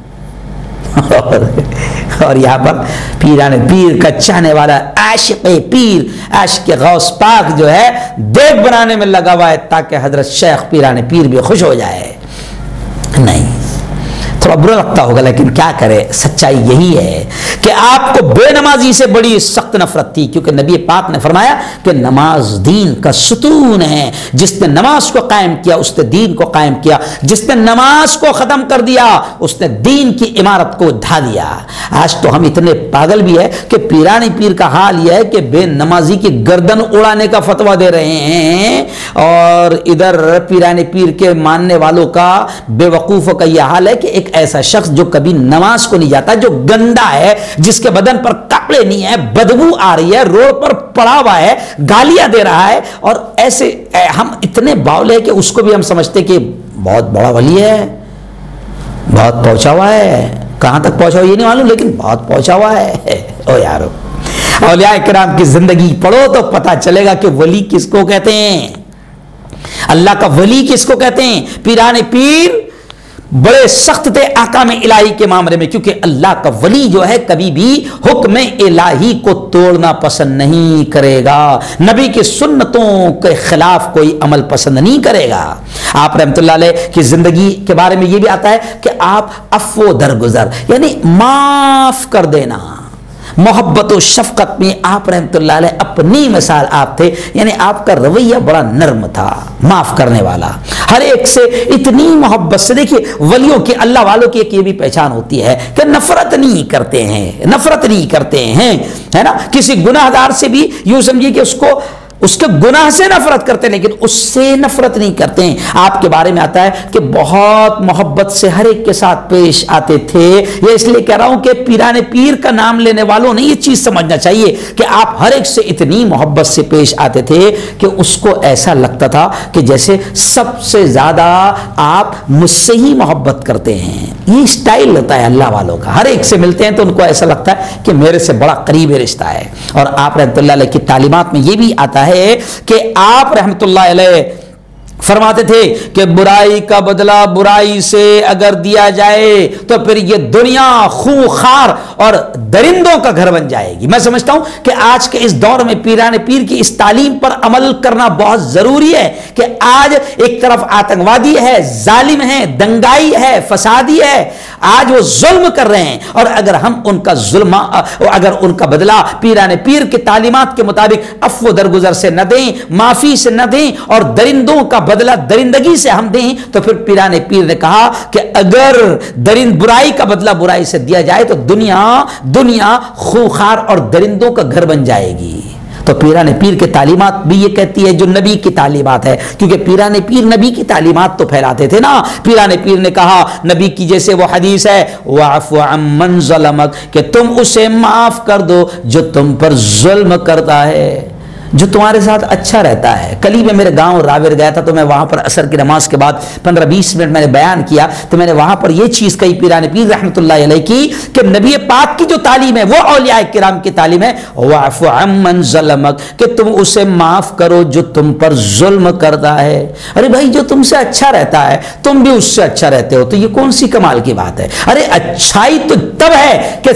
اور یہاں پر پیران پیر کا چاہنے والا عاشق پیر، عاشق غوث پاک جو ہے دیگ بنانے میں لگا ہوا ہے تاکہ حضرت شیخ پیران پیر بھی خوش ہو جائے. نہیں، تھوڑا برا لگتا ہوگا لیکن کیا کرے، سچائی یہی ہے کہ آپ کو بے نمازی سے بڑی سخت نفرت تھی، کیونکہ نبی پاک نے فرمایا کہ نماز دین کا ستون ہے. جس نے نماز کو قائم کیا اس نے دین کو قائم کیا، جس نے نماز کو ختم کر دیا اس نے دین کی عمارت کو ڈھا دیا. آج تو ہم اتنے پاگل بھی ہے کہ پیرانی پیر کا حال یہ ہے کہ بے نمازی کی گردن اڑانے کا فتویٰ دے رہے ہیں، اور ادھر پیرانی پیر کے ماننے والوں کا، بے وقوفوں کا یہ حال ہے کہ ایک ایسا شخص جو کبھی نماز کو نہیں جاتا، جو گندا ہے، جس کے بدن پر کپڑے نہیں ہے، بدبو آ رہی ہے، روڈ پر پڑا ہوا ہے، گالیاں دے رہا ہے، اور ایسے ہم اتنے باولے کہ اس کو بھی ہم سمجھتے کہ بہت بڑا ولی ہے، بہت پہنچا ہوا ہے. کہاں تک پہنچا ہوا یہ نہیں معلوم لیکن بہت پہنچا ہوا ہے. او یارو، اولیاء کرام کی زندگی پڑھو تو پتا چلے گا کہ ولی کس کو کہتے ہیں، اللہ کا ولی کس کو کہتے ہیں. پیران پیر بڑے سخت تھے احکام الہی کے معاملے میں، کیونکہ اللہ کا ولی جو ہے کبھی بھی حکم الہی کو توڑنا پسند نہیں کرے گا، نبی کی سنتوں کے خلاف کوئی عمل پسند نہیں کرے گا. آپ رحمت اللہ علیہ کی زندگی کے بارے میں یہ بھی آتا ہے کہ آپ عفو درگزر یعنی معاف کر دینا، محبت و شفقت میں آپ رحمت اللہ علیہ اپنی مثال آپ تھے. یعنی آپ کا رویہ بڑا نرم تھا، معاف کرنے والا، ہر ایک سے اتنی محبت سے. دیکھیے ولیوں کی، اللہ والوں کی ایک یہ بھی پہچان ہوتی ہے کہ نفرت نہیں کرتے ہیں، نفرت نہیں کرتے ہیں، ہے نا. کسی گناہ گار سے بھی یوں سمجھیے کہ اس کے گناہ سے نفرت کرتے ہیں لیکن اس سے نفرت نہیں کرتے ہیں. آپ کے بارے میں آتا ہے کہ بہت محبت سے ہر ایک کے ساتھ پیش آتے تھے. یہ اس لیے کہہ رہا ہوں کہ پیران پیر کا نام لینے والوں نے یہ چیز سمجھنا چاہیے کہ آپ ہر ایک سے اتنی محبت سے پیش آتے تھے کہ اس کو ایسا لگتا تھا کہ جیسے سب سے زیادہ آپ مجھ سے ہی محبت کرتے ہیں. یہ سٹائل ہوتا ہے اللہ والوں کا، ہر ایک سے ملتے ہیں تو ان کو ایسا لگتا ہے کہ میرے سے بڑا قریب رشتہ ہے. اور آپ رحمت اللہ علیہ کی تعلیمات میں یہ بھی آتا ہے کہ آپ رحمت اللہ علیہ فرماتے تھے کہ برائی کا بدلہ برائی سے اگر دیا جائے تو پھر یہ دنیا خونخوار اور درندوں کا گھر بن جائے گی. میں سمجھتا ہوں کہ آج کے اس دور میں پیران پیر کی اس تعلیم پر عمل کرنا بہت ضروری ہے کہ آج ایک طرف آتنکوادی ہے، ظالم ہے، دنگائی ہے، فسادی ہے، آج وہ ظلم کر رہے ہیں، اور اگر ہم ان کا ظلم، اگر ان کا بدلہ پیران پیر کی تعلیمات کے مطابق عفو درگزر سے نہ دیں، معافی سے نہ دیں، اور درندوں کا بدلہ درندگی سے ہم دیں، تو پھر پیران پیر نے کہا کہ اگر برائی کا بدلہ برائی سے دیا جائے تو دنیا خونخوار اور درندوں کا گھر بن جائے گی. تو پیران پیر کے تعلیمات بھی یہ کہتی ہے جو نبی کی تعلیمات ہے، کیونکہ پیران پیر نبی کی تعلیمات تو پھیلاتے تھے نا. پیران پیر نے کہا نبی کی جیسے وہ حدیث ہے وَعْفُ عَمَّنْ ظَلَمَكَ کہ تم اسے معاف کر دو جو تم پر ظلم کرتا ہے، جو تمہارے ساتھ اچھا رہتا ہے. کل ہی میں میرے گاؤں راویر گیا تھا تو میں وہاں پر عصر کی نماز کے بعد 15-20 منٹ میں نے بیان کیا تو میں نے وہاں پر یہ چیز کہی پیران پیر رحمت اللہ علیہ کی کہ نبی پاک کی جو تعلیم ہے وہ اولیاء کرام کی تعلیم ہے وَعْفُ عَمَّنْ ظَلَمَكَ کہ تم اسے معاف کرو جو تم پر ظلم کرتا ہے. ارے بھائی جو تم سے اچھا رہتا ہے تم بھی اس سے اچھا رہتے ہو تو یہ کون سی کمال کی بات ہے. ارے اچھائی تو تب ہے کہ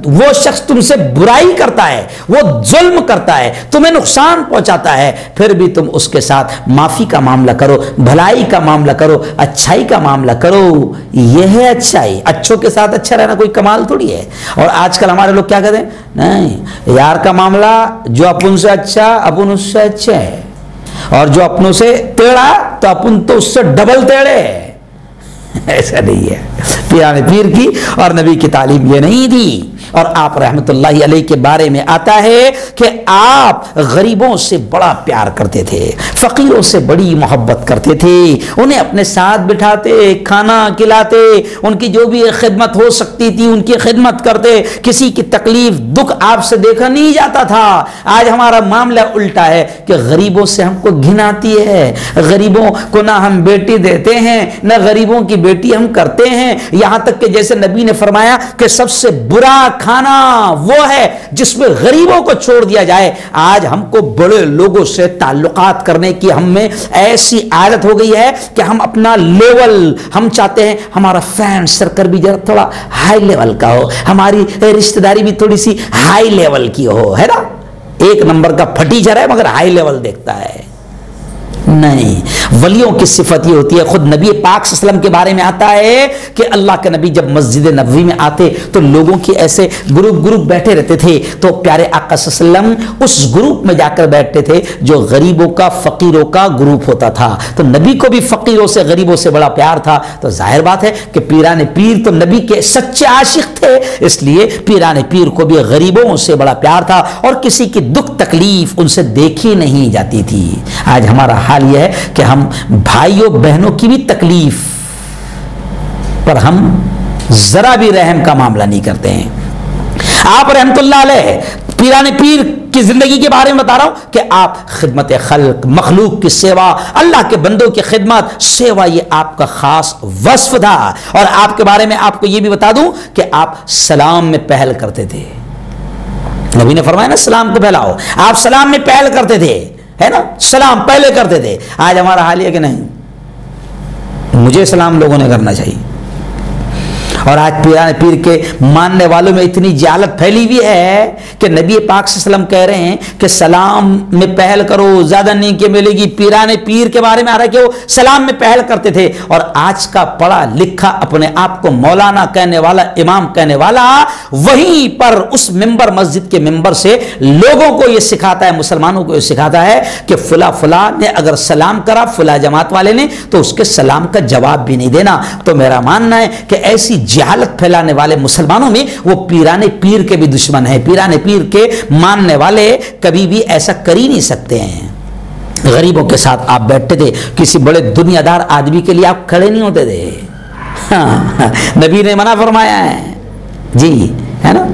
وہ شخص تم سے برائی کرتا ہے، وہ ظلم کرتا ہے، تمہیں نقصان نقصان پہنچاتا ہے، پھر بھی تم اس کے ساتھ معافی کا معاملہ کرو، بھلائی کا معاملہ کرو، اچھائی کا معاملہ کرو، یہ ہے اچھائی۔ اچھوں کے ساتھ اچھا رہنا کوئی کمال تھوڑی ہے۔ اور آج کل ہمارے لوگ کیا کہتے ہیں، نہیں یار کا معاملہ، جو اپن سے اچھا اپن اس سے اچھا ہے، اور جو اپنوں سے ٹیڑھا تو اپن تو اس سے ڈبل ٹیڑھے۔ ایسا نہیں ہے، پیرانے پیر کی اور نبی کی تعلیم یہ نہیں تھی۔ اور آپ رحمت اللہ علیہ کے بارے میں آتا ہے کہ آپ غریبوں سے بڑا پیار کرتے تھے، فقیروں سے بڑی محبت کرتے تھے، انہیں اپنے ساتھ بٹھاتے، کھانا کھلاتے، ان کی جو بھی خدمت ہو سکتی تھی ان کی خدمت کرتے، کسی کی تکلیف دکھ آپ سے دیکھا نہیں جاتا تھا۔ آج ہمارا معاملہ الٹا ہے کہ غریبوں سے ہم کو گھن آتی ہے، غریبوں کو نہ ہم بیٹی دیتے ہیں نہ غریبوں کی بیٹی ہم کرتے ہیں، یہاں تک کہ جیسے نبی نے فرمایا کہ سب سے برا کھانا وہ ہے جس میں غریبوں کو چھوڑ دیا جائے۔ آج ہم کو بڑے لوگوں سے تعلقات کرنے کی ہم میں ایسی عادت ہو گئی ہے کہ ہم اپنا لیول، ہم چاہتے ہیں ہمارا فین سرکل بھی تھوڑا ہائی لیول کا ہو، ہماری رشتہ داری بھی تھوڑی سی ہائی لیول کی ہو، ہے نا؟ ایک نمبر کا پھٹیچر ہے مگر ہائی لیول دیکھتا ہے۔ نہیں، ولیوں کی صفت یہ ہوتی ہے، خود نبی پاک صلی اللہ علیہ وسلم کے بارے میں آتا ہے کہ اللہ کے نبی جب مسجد نبوی میں آتے تو لوگوں کی ایسے گروپ بیٹھے رہتے تھے، تو پیارے آقا صلی اللہ علیہ وسلم اس گروپ میں جا کر بیٹھتے تھے جو غریبوں کا فقیروں کا گروپ ہوتا تھا۔ تو نبی کو بھی فقیروں سے غریبوں سے بڑا پیار تھا، تو ظاہر بات ہے کہ پیران پیر تو نبی کے سچے عاشق تھے، اس لیے پیران پیر کو بھی غریبوں سے بڑا پیار تھا، اور کسی کی دکھ تکلیف ان سے دیکھی نہیں جاتی تھی۔ آج ہمارا حال یہ ہے کہ ہم بھائیوں بہنوں کی بھی تکلیف پر ہم ذرا بھی رحم کا معاملہ نہیں کرتے ہیں۔ آپ رحمت اللہ علیہ پیران پیر کی زندگی کے بارے میں بتا رہا ہوں کہ آپ خدمت خلق، مخلوق کی سیوا، اللہ کے بندوں کی خدمت سیوا، یہ آپ کا خاص وصف تھا۔ اور آپ کے بارے میں آپ کو یہ بھی بتا دوں کہ آپ سلام میں پہل کرتے تھے، نبی نے فرمایا نا سلام کو پھیلاؤ، آپ سلام میں پہل کرتے تھے، ہے نا؟ سلام پہلے کرتے تھے۔ آج ہمارا حال یہ کہ نہیں، مجھے سلام لوگوں نے کرنا چاہیے۔ اور آج پیران پیر کے ماننے والوں میں اتنی جہالت پھیلی ہوئی ہے کہ نبی پاک صلی اللہ علیہ وسلم کہہ رہے ہیں کہ سلام میں پہل کرو زیادہ نیکی ملے گی۔ پیران پیر کے بارے میں آ رہا ہے کہ وہ سلام میں پہل کرتے تھے، اور آج کا پڑھا لکھا اپنے آپ کو مولانا کہنے والا، امام کہنے والا، وہیں پر اس ممبر، مسجد کے ممبر سے لوگوں کو یہ سکھاتا ہے، مسلمانوں کو یہ سکھاتا ہے کہ فلاں نے اگر سلام کرا فلاں جماعت والے نے تو اس کے سلام کا جواب بھی نہیں دینا۔ تو میرا ماننا ہے کہ ایسی جہالت پھیلانے والے مسلمانوں میں وہ پیران پیر کے بھی دشمن ہیں۔ پیران پیر کے ماننے والے کبھی بھی ایسا کر ہی نہیں سکتے ہیں۔ غریبوں کے ساتھ آپ بیٹھتے تھے، کسی بڑے دنیا دار آدمی کے لیے آپ کھڑے نہیں ہوتے تھے، نبی نے منع فرمایا ہے جی، ہے نا؟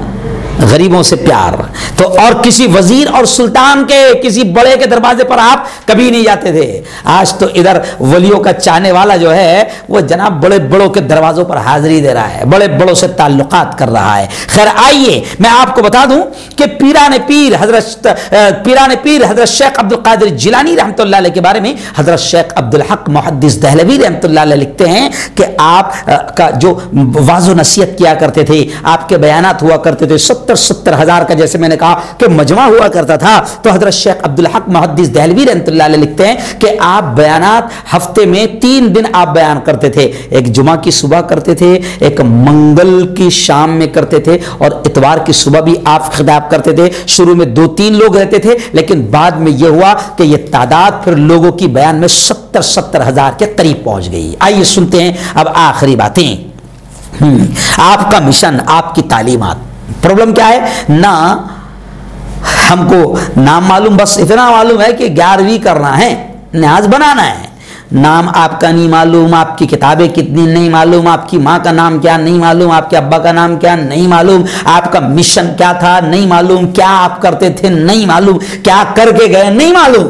غریبوں سے پیار۔ تو اور کسی وزیر اور سلطان کے، کسی بڑے کے دروازے پر آپ کبھی نہیں جاتے تھے۔ آج تو ادھر ولیوں کا چاہنے والا جو ہے وہ جناب بڑے بڑوں کے دروازوں پر حاضری دے رہا ہے، بڑے بڑوں سے تعلقات کر رہا ہے۔ خیر آئیے میں آپ کو بتا دوں کہ پیران پیر حضرت شیخ عبد القادر جیلانی رحمۃ اللہ علیہ کے بارے میں حضرت شیخ عبد الحق محدث دہلوی رحمۃ اللہ علیہ لکھتے ہیں کہ آپ کا جو واعظ و نصیحت کیا کرتے تھے، آپ کے بیانات ہوا کرتے تھے، 70 ہزار کا جیسے میں نے کہا کہ مجمع ہوا کرتا تھا۔ تو حضرت شیخ عبد الحق محدث دہلوی رحمۃ اللہ علیہ لکھتے ہیں کہ آپ بیانات ہفتے میں 3 دن آپ بیان کرتے تھے، ایک جمعہ کی صبح کرتے تھے، ایک منگل کی شام میں کرتے تھے، اور اتوار کی صبح بھی آپ خطاب کرتے تھے۔ شروع میں 2-3 لوگ رہتے تھے، لیکن بعد میں یہ ہوا کہ یہ تعداد پھر لوگوں کی بیان میں 70 ہزار کے قریب پہنچ گئی۔ آئیے سنتے ہیں اب آخری باتیں۔ آپ کا مشن، آپ کی تعلیمات۔ پرابلم کیا ہے نا، ہم کو نام معلوم، بس اتنا معلوم ہے کہ 11ویں کرنا ہے، نماز بنانا ہے، نام آپ کا نہیں معلوم، آپ کی کتابیں کتنی نہیں معلوم، آپ کی ماں کا نام کیا نہیں معلوم، آپ کے ابا کا نام کیا نہیں معلوم، آپ کا مشن کیا تھا نہیں معلوم، کیا آپ کرتے تھے نہیں معلوم، کیا کر کے گئے نہیں معلوم۔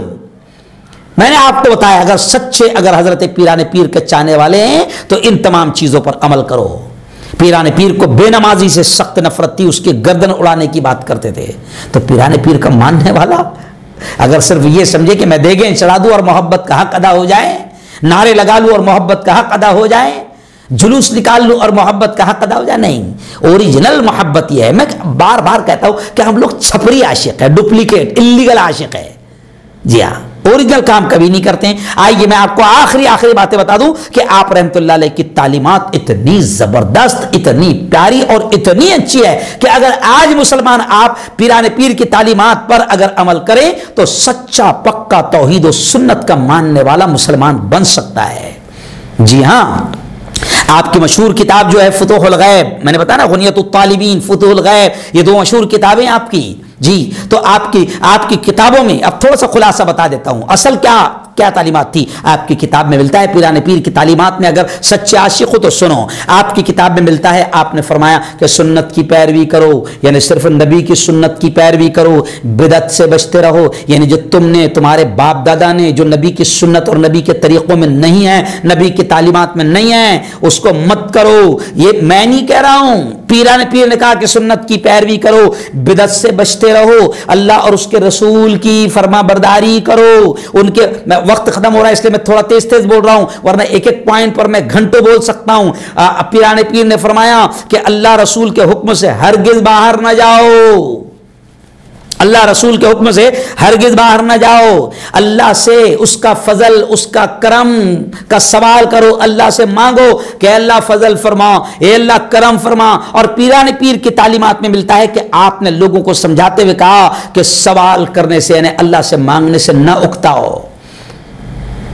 میں نے آپ کو بتایا اگر سچے، اگر حضرت پیران پیر کے چاہنے والے ہیں تو ان تمام چیزوں پر عمل کرو۔ پیران پیر کو بے نمازی سے سخت نفرت تھی، اس کی گردن اڑانے کی بات کرتے تھے۔ تو پیران پیر کا ماننے والا اگر صرف یہ سمجھے کہ میں دیگیں چڑھا دوں اور محبت کا حق ادا ہو جائے، نعرے لگا لوں اور محبت کا حق ادا ہو جائے، جلوس نکال لوں اور محبت کا حق ادا ہو جائے، نہیں، اوریجنل محبت یہ ہے۔ میں بار بار کہتا ہوں کہ ہم لوگ چھپری عاشق ہے، ڈپلیکیٹ، اللیگل عاشق ہے، جی ہاں، اوریجنل کام کبھی نہیں کرتے ہیں۔ آئیے میں آپ کو آخری باتیں بتا دوں کہ آپ رحمت اللہ علیہ کی تعلیمات اتنی زبردست، اتنی پیاری اور اتنی اچھی ہے کہ اگر آج مسلمان آپ پیران پیر کی تعلیمات پر اگر عمل کریں تو سچا پکا توحید و سنت کا ماننے والا مسلمان بن سکتا ہے۔ جی ہاں، آپ کی مشہور کتاب جو ہے فتوح الغیب، میں نے بتایا نا، غنیت الطالبین، فتوح الغیب، یہ دو مشہور کتابیں آپ کی۔ جی تو آپ کی کتابوں میں اب تھوڑا سا خلاصہ بتا دیتا ہوں، اصل کیا تعلیمات تھی آپ کی کتاب میں ملتا ہے۔ پیران پیر کی تعلیمات میں اگر سچے عاشق ہو تو سنو، آپ کی کتاب میں ملتا ہے، آپ نے فرمایا کہ سنت کی پیروی کرو، یعنی صرف نبی کی سنت کی پیروی کرو، بدعت سے بچتے رہو، یعنی جو تم نے، تمہارے باپ دادا نے جو نبی کی سنت اور نبی کے طریقوں میں نہیں ہے، نبی کی تعلیمات میں نہیں ہے، اس کو مت کرو۔ یہ میں نہیں کہہ رہا ہوں، پیران پیر نے کہا کہ سنت کی پیروی کرو، بدعت سے بچتے رہو، اللہ اور اس کے رسول کی فرما برداری کرو۔ ان کے وقت ختم ہو رہا ہے اس لیے میں تھوڑا تیز بول رہا ہوں، ورنہ ایک پوائنٹ پر میں گھنٹوں بول سکتا ہوں۔ پیران پیر نے فرمایا کہ اللہ رسول کے حکم سے ہرگز باہر نہ جاؤ، اللہ رسول کے حکم سے ہرگز باہر نہ جاؤ، اللہ سے اس کا فضل، اس کا کرم کا سوال کرو، اللہ سے مانگو کہ اللہ فضل فرما، اے اللہ کرم فرما۔ اور پیران پیر کی تعلیمات میں ملتا ہے کہ آپ نے لوگوں کو سمجھاتے ہوئے کہا کہ سوال کرنے سے، یعنی اللہ سے مانگنے سے نہ اکتاؤ۔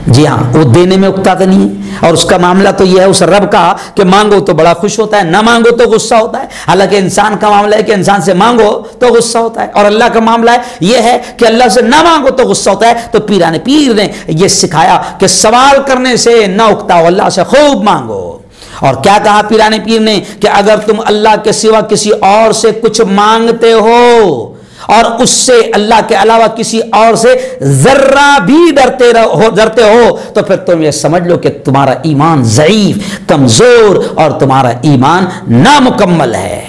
جی ہاں، وہ دینے میں اکتاتا نہیں ہے، اور اس کا معاملہ تو یہ ہے، اس رب کا کہ مانگو تو بڑا خوش ہوتا ہے، نہ مانگو تو غصہ ہوتا ہے۔ حالانکہ انسان کا معاملہ ہے کہ انسان سے مانگو تو غصہ ہوتا ہے، اور اللہ کا معاملہ ہے یہ ہے کہ اللہ سے نہ مانگو تو غصہ ہوتا ہے۔ تو پیران پیر نے یہ سکھایا کہ سوال کرنے سے نہ اکتاؤ، اللہ سے خوب مانگو۔ اور کیا کہا پیران پیر نے کہ اگر تم اللہ کے سوا کسی اور سے کچھ مانگتے ہو اور اس سے، اللہ کے علاوہ کسی اور سے ذرہ بھی ڈرتے ہو تو پھر تم یہ سمجھ لو کہ تمہارا ایمان ضعیف، کمزور اور تمہارا ایمان نامکمل ہے۔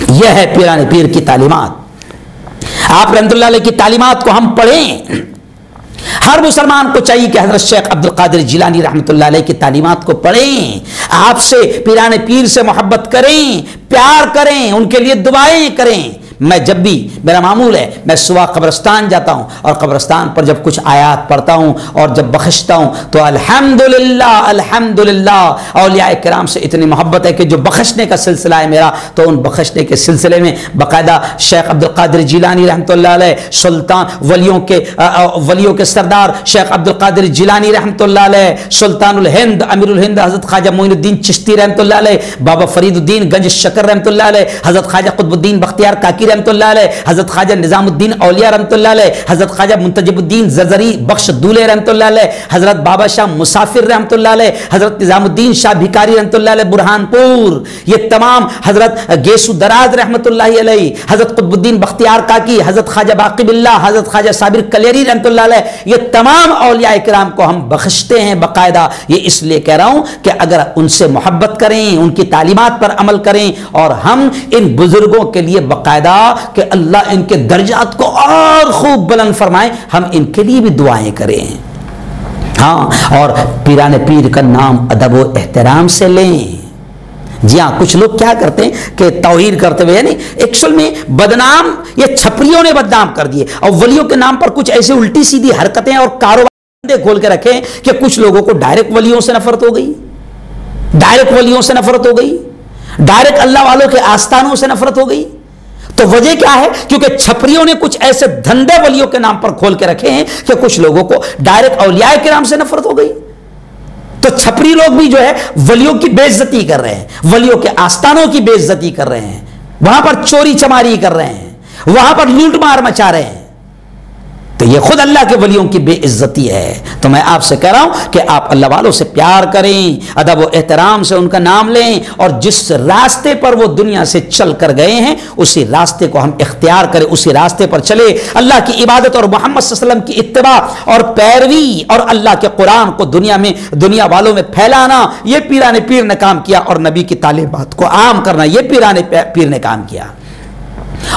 یہ ہے پیران پیر کی تعلیمات۔ آپ رحمت اللہ علیہ کی تعلیمات کو ہم پڑھیں، ہر مسلمان کو چاہیے کہ حضرت شیخ عبد القادر جیلانی رحمت اللہ علیہ کی تعلیمات کو پڑھیں، آپ سے پیران پیر سے محبت کریں، پیار کریں، ان کے لیے دعائیں کریں۔ میں جب بھی، میرا معمول ہے، میں صبح قبرستان جاتا ہوں اور قبرستان پر جب کچھ آیات پڑھتا ہوں اور جب بخشتا ہوں تو الحمدللہ الحمدللہ، اولیاء کرام سے اتنی محبت ہے کہ جو بخشنے کا سلسلہ ہے میرا، تو ان بخشنے کے سلسلے میں باقاعدہ شیخ عبد القادر جیلانی رحمۃ اللہ علیہ، سلطان ولیوں کے سردار شیخ عبد القادر جیلانی رحمۃ اللہ علیہ، سلطان الہند امیر الہند حضرت خواجہ معین الدین چشتی رحمۃ اللہ علیہ، بابا فرید الدین گنج شکر رحمۃ اللہ علیہ، حضرت خواجہ قطب الدین بختیار کاکی رحمۃ اللہ علیہ، حضرت خواجہ نظام الدین اولیاء رحمۃ اللہ علیہ، حضرت خواجہ منتجب الدین زرزری بخش دولے رحمۃ اللہ علیہ، حضرت بابا شاہ مسافر رحمۃ اللہ علیہ، حضرت نظام الدین شاہ بھکاری رحمۃ اللہ علیہ برہان پور، یہ تمام، حضرت گیسو دراز رحمۃ اللہ علیہ، حضرت قطب الدین بختیار کاکی، حضرت خواجہ باقی باللہ، حضرت خواجہ صابر کلیری رحمۃ اللہ علیہ، یہ تمام اولیاء کرام کو ہم بخشتے ہیں باقاعدہ۔ یہ اس لیے کہہ رہا ہوں کہ اگر ان سے محبت کریں، ان کی تعلیمات پر عمل کریں، اور ہم ان بزرگوں کے لیے باقاعدہ کہ اللہ ان کے درجات کو اور خوب بلند فرمائے، ہم ان کے لیے بھی دعائیں کریں۔ ہاں، اور پیران پیر کا نام ادب و احترام سے لیں۔ جی ہاں، کچھ لوگ کیا کرتے ہیں کہ توہین کرتے ہوئے، یعنی ایکچوئل میں بدنام یہ چھپریوں نے بدنام کر دیے، اور ولیوں کے نام پر کچھ ایسے الٹی سیدھی حرکتیں اور کاروبار کھول کے رکھے کہ کچھ لوگوں کو ڈائریکٹ ولیوں سے نفرت ہو گئی، ڈائریکٹ ولیوں سے نفرت ہو گئی، ڈائریکٹ اللہ والوں کے آستانوں سے نفرت ہو گئی۔ تو وجہ کیا ہے؟ کیونکہ چھپریوں نے کچھ ایسے دھندے ولیوں کے نام پر کھول کے رکھے ہیں کہ کچھ لوگوں کو ڈائریکٹ اولیاء کرام سے نفرت ہو گئی۔ تو چھپری لوگ بھی جو ہے ولیوں کی بے عزتی کر رہے ہیں، ولیوں کے آستانوں کی بے عزتی کر رہے ہیں، وہاں پر چوری چماری کر رہے ہیں، وہاں پر لوٹ مار مچا رہے ہیں، تو یہ خود اللہ کے ولیوں کی بے عزتی ہے۔ تو میں آپ سے کہہ رہا ہوں کہ آپ اللہ والوں سے پیار کریں، ادب و احترام سے ان کا نام لیں، اور جس راستے پر وہ دنیا سے چل کر گئے ہیں اسی راستے کو ہم اختیار کریں، اسی راستے پر چلے۔ اللہ کی عبادت اور محمد صلی اللہ علیہ وسلم کی اتباع اور پیروی اور اللہ کے قرآن کو دنیا والوں میں پھیلانا، یہ پیران پیر نے کام کیا، اور نبی کی تعلیمات کو عام کرنا، یہ پیران پیر نے کام کیا۔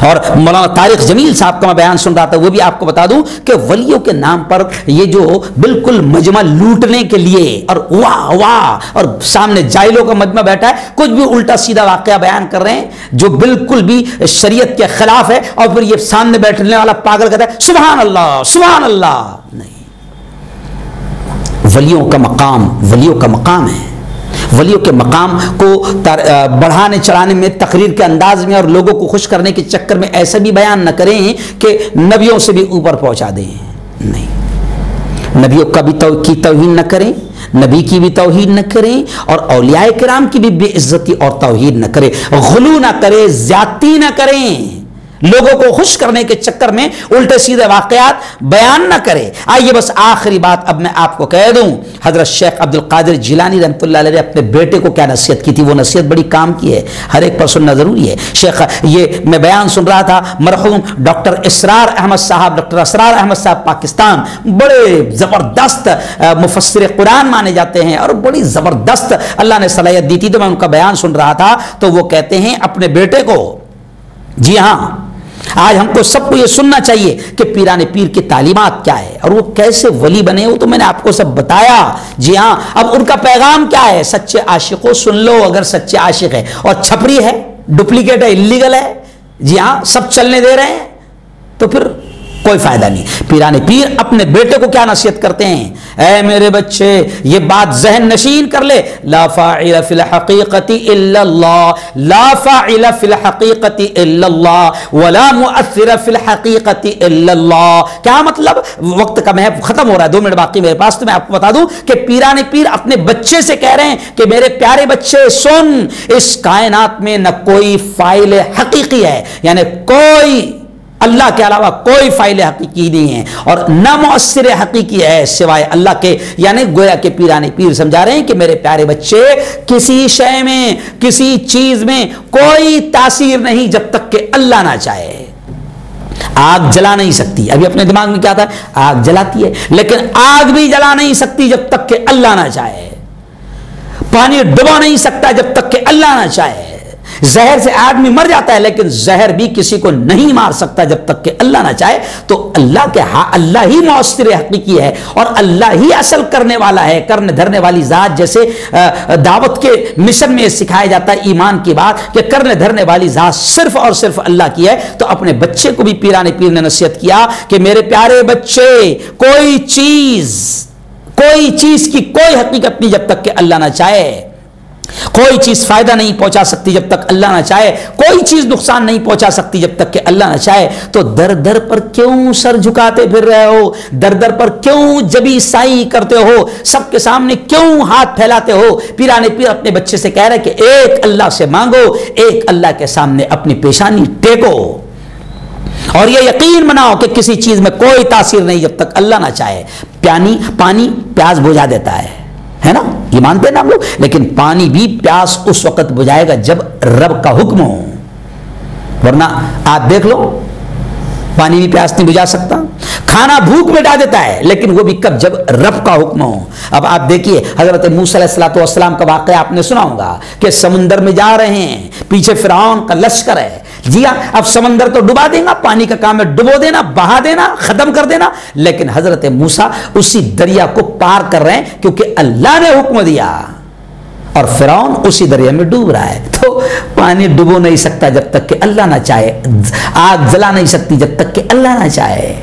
اور مولانا طارق جمیل صاحب کا میں بیان سن رہا تھا، وہ بھی آپ کو بتا دوں کہ ولیوں کے نام پر یہ جو بالکل مجمع لوٹنے کے لیے اور واہ واہ اور سامنے جاہلوں کا مجمع بیٹھا ہے، کچھ بھی الٹا سیدھا واقعہ بیان کر رہے ہیں جو بالکل بھی شریعت کے خلاف ہے، اور پھر یہ سامنے بیٹھنے والا پاگل کہتا ہے سبحان اللہ سبحان اللہ۔ نہیں، ولیوں کا مقام ہے، ولیوں کے مقام کو بڑھانے چڑھانے میں، تقریر کے انداز میں اور لوگوں کو خوش کرنے کے چکر میں ایسا بھی بیان نہ کریں کہ نبیوں سے بھی اوپر پہنچا دیں۔ نہیں، نبیوں کا بھی کی توہین نہ کریں، نبی کی بھی توہین نہ کریں، اور اولیاء کرام کی بھی بے عزتی اور توہین نہ کریں، غلو نہ کریں، زیادتی نہ کریں، لوگوں کو خوش کرنے کے چکر میں الٹے سیدھے واقعات بیان نہ کرے۔ آئیے بس آخری بات اب میں آپ کو کہہ دوں، حضرت شیخ عبد القادر جیلانی رحمۃ اللہ علیہ نے اپنے بیٹے کو کیا نصیحت کی تھی، وہ نصیحت بڑی کام کی ہے، ہر ایک پر سننا ضروری ہے۔ شیخ یہ میں بیان سن رہا تھا، مرحوم ڈاکٹر اسرار احمد صاحب پاکستان، بڑے زبردست مفسر قرآن مانے جاتے ہیں اور بڑی زبردست اللہ نے صلاحیت دی تھی، تو میں ان کا بیان سن رہا تھا، تو وہ کہتے ہیں اپنے بیٹے کو، جی ہاں آج ہم کو سب کو یہ سننا چاہیے کہ پیران پیر کی تعلیمات کیا ہے اور وہ کیسے ولی بنے، وہ تو میں نے آپ کو سب بتایا۔ جی ہاں، اب ان کا پیغام کیا ہے؟ سچے عاشقوں سن لو، اگر سچے عاشق ہے، اور چھپری ہے، ڈپلیکیٹ ہے، اللیگل ہے، جی ہاں سب چلنے دے رہے ہیں، تو پھر کوئی فائدہ نہیں۔ پیران پیر اپنے بیٹے کو کیا نصیحت کرتے ہیں؟ اے میرے بچے، یہ بات ذہن نشین کر لے، لا فاعل فی الحقیقت الا اللہ، لا فاعل فی الحقیقت الا اللہ، ولا مؤثر فی الحقیقت الا اللہ۔ کیا مطلب؟ وقت کا محب ختم ہو رہا ہے، 2 منٹ باقی میرے پاس، تو میں آپ کو بتا دوں کہ پیران پیر اپنے بچے سے کہہ رہے ہیں کہ میرے پیارے بچے سن، اس کائنات میں نہ کوئی فاعل حقیقی ہے، یعنی کوئی اللہ کے علاوہ کوئی فاعل حقیقی نہیں ہے، اور نہ مؤثر حقیقی ہے سوائے اللہ کے، یعنی گویا کہ پیران پیر سمجھا رہے ہیں کہ میرے پیارے بچے، کسی شے میں، کسی چیز میں کوئی تاثیر نہیں جب تک کہ اللہ نہ چاہے۔ آگ جلا نہیں سکتی، ابھی اپنے دماغ میں کیا تھا؟ آگ جلاتی ہے، لیکن آگ بھی جلا نہیں سکتی جب تک کہ اللہ نہ چاہے۔ پانی ڈبا نہیں سکتا جب تک کہ اللہ نہ چاہے۔ زہر سے آدمی مر جاتا ہے، لیکن زہر بھی کسی کو نہیں مار سکتا جب تک کہ اللہ نہ چاہے۔ تو اللہ ہی مؤثر حقیقی ہے، اور اللہ ہی اصل کرنے والا ہے، کرنے دھرنے والی ذات۔ جیسے دعوت کے مشن میں سکھایا جاتا ہے ایمان کی بات کہ کرنے دھرنے والی ذات صرف اور صرف اللہ کی ہے، تو اپنے بچے کو بھی پیران پیر نے نصیحت کیا کہ میرے پیارے بچے، کوئی چیز کی کوئی حقیقت نہیں جب تک کہ اللہ نہ چاہے، کوئی چیز فائدہ نہیں پہنچا سکتی جب تک اللہ نہ چاہے، کوئی چیز نقصان نہیں پہنچا سکتی جب تک کہ اللہ نہ چاہے۔ تو در در پر کیوں سر جھکاتے پھر رہے ہو؟ در در پر کیوں جبی سائی کرتے ہو؟ سب کے سامنے کیوں ہاتھ پھیلاتے ہو؟ پیران پیر اپنے بچے سے کہہ رہے کہ ایک اللہ سے مانگو، ایک اللہ کے سامنے اپنی پیشانی ٹیکو، اور یہ یقین بناؤ کہ کسی چیز میں کوئی تاثیر نہیں جب تک اللہ نہ چاہے۔ پانی پیاس بجھا دیتا ہے نا، یہ مانتے ہیں نا ہم لوگ، لیکن پانی بھی پیاس اس وقت بجھائے گا جب رب کا حکم ہو، ورنہ آپ دیکھ لو پانی بھی پیاس نہیں بجھا سکتا۔ کھانا بھوک مٹا دیتا ہے، لیکن وہ بھی کب؟ جب رب کا حکم ہو۔ اب آپ دیکھیے حضرت موسیٰ علیہ السلام کا واقعہ آپ نے سنا ہوگا کہ سمندر میں جا رہے ہیں، پیچھے فرعون کا لشکر ہے، جی ہاں، اب سمندر تو ڈبا دے گا، پانی کا کام ہے ڈبو دینا، بہا دینا، ختم کر دینا، لیکن حضرت موسیٰ اسی دریا کو پار کر رہے ہیں کیونکہ اللہ نے حکم دیا، اور فرعون اسی دریا میں ڈوب رہا ہے۔ تو پانی ڈبو نہیں سکتا جب تک کہ اللہ نہ چاہے، آگ جلا نہیں سکتی جب تک کہ اللہ نہ چاہے،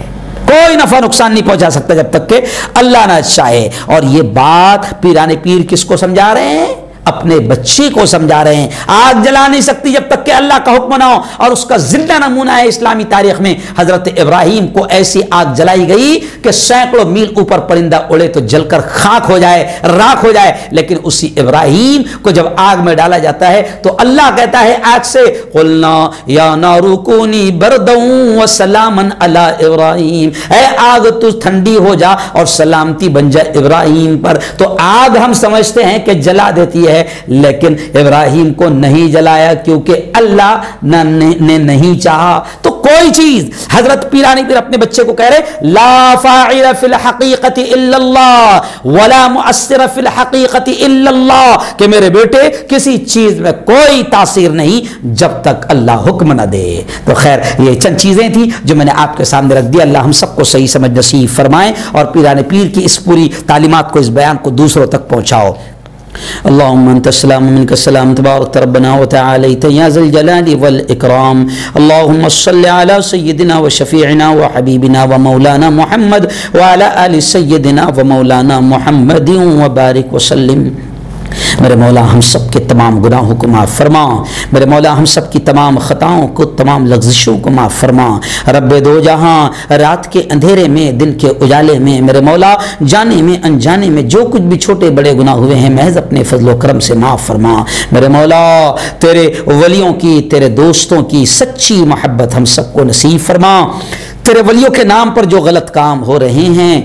کوئی نفع نقصان نہیں پہنچا سکتا جب تک کہ اللہ نہ چاہے۔ اور یہ بات پیران پیر کس کو سمجھا رہے ہیں؟ اپنے بچے کو سمجھا رہے ہیں۔ آگ جلا نہیں سکتی جب تک کہ اللہ کا حکم نہ ہو، اور اس کا زندہ نمونہ ہے اسلامی تاریخ میں حضرت ابراہیم کو ایسی آگ جلائی گئی کہ سینکڑوں میل اوپر پرندہ اڑے تو جل کر خاک ہو جائے، راکھ ہو جائے، لیکن اسی ابراہیم کو جب آگ میں ڈالا جاتا ہے تو اللہ کہتا ہے آگ سے، قلنا یا نار کونی بردا وسلاما علی ابراہیم، اے آگ تو ٹھنڈی ہو جا اور سلامتی بن جائے ابراہیم پر۔ تو آگ ہم سمجھتے ہیں کہ جلا دیتی ہے، ہے، لیکن ابراہیم کو نہیں جلایا کیونکہ اللہ نے نہیں چاہا۔ تو کوئی چیز، حضرت پیرانی پیر اپنے بچے کو کہہ رہے لا فاعل فی الحقیقت الا اللہ ولا مؤثر فی الحقیقت الا اللہ، کہ میرے بیٹے کسی چیز میں کوئی تاثیر نہیں جب تک اللہ حکم نہ دے۔ تو خیر یہ چند چیزیں تھیں جو میں نے آپ کے سامنے رکھ دیا۔ اللہ ہم سب کو صحیح سمجھ نصیب فرمائے اور پیران پیر کی اس پوری تعلیمات کو، اس بیان کو دوسروں تک پہنچاؤ۔ اللهم انت السلام ومنك السلام تبارك ربنا وتعاليت يا ذا الجلال والاكرام اللهم صل على سيدنا وشفيعنا وحبيبنا ومولانا محمد وعلى ال سيدنا ومولانا محمد وبارك وسلم۔ میرے مولا ہم سب کے تمام گناہوں کو معاف فرما، میرے مولا ہم سب کی تمام خطاؤں کو، تمام لغزشوں کو معاف فرما۔ رب دو جہاں، رات کے اندھیرے میں، دن کے اجالے میں، میرے مولا جانے میں انجانے میں جو کچھ بھی چھوٹے بڑے گناہ ہوئے ہیں محض اپنے فضل و کرم سے معاف فرما۔ میرے مولا تیرے ولیوں کی، تیرے دوستوں کی سچی محبت ہم سب کو نصیب فرما۔ تیرے ولیوں کے نام پر جو غلط کام ہو رہے ہیں،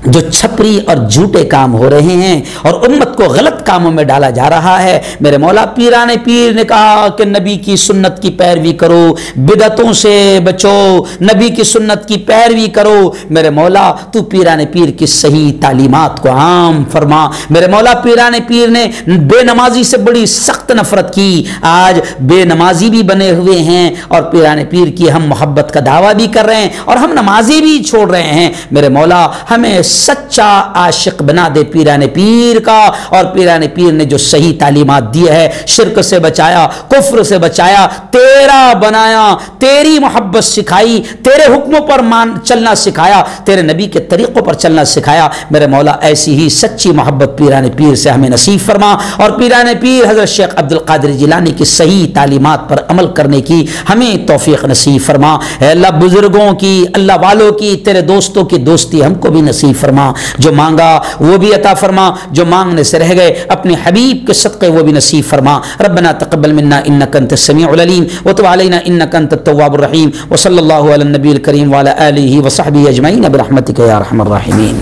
جو چھپری اور جھوٹے کام ہو رہے ہیں اور امت کو غلط کاموں میں ڈالا جا رہا ہے، میرے مولا پیران پیر نے کہا کہ نبی کی سنت کی پیروی کرو، بدعتوں سے بچو، نبی کی سنت کی پیروی کرو۔ میرے مولا تو پیران پیر کی صحیح تعلیمات کو عام فرما۔ میرے مولا پیران پیر نے بے نمازی سے بڑی سخت نفرت کی، آج بے نمازی بھی بنے ہوئے ہیں اور پیران پیر کی ہم محبت کا دعویٰ بھی کر رہے ہیں اور ہم نمازی بھی چھوڑ رہے ہیں۔ میرے مولا ہمیں سچا عاشق بنا دے پیران پیر کا، اور پیران پیر نے جو صحیح تعلیمات دی ہے، شرک سے بچایا، کفر سے بچایا، تیرا بنایا، تیری محبت سکھائی، تیرے حکموں پر چلنا سکھایا، تیرے نبی کے طریقوں پر چلنا سکھایا۔ میرے مولا ایسی ہی سچی محبت پیران پیر سے ہمیں نصیب فرما، اور پیران پیر حضرت شیخ عبد القادر جیلانی کی صحیح تعلیمات پر عمل کرنے کی ہمیں توفیق نصیب فرما۔ اے اللہ بزرگوں کی، اللہ والوں کی، تیرے دوستوں کی دوستی ہم کو بھی نصیب فرما، جو مانگا وہ بھی عطا فرما، جو مانگنے سے رہ گئے اپنے حبیب کے صدقے وہ بھی نصیب فرما۔ ربنا تقبل منا انك انت السميع العليم وتب علينا انك انت التواب الرحيم وصلى الله على النبي الكريم وعلى اله وصحبه اجمعين برحمتك يا ارحم الراحمين۔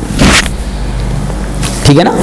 ٹھیک ہے نا؟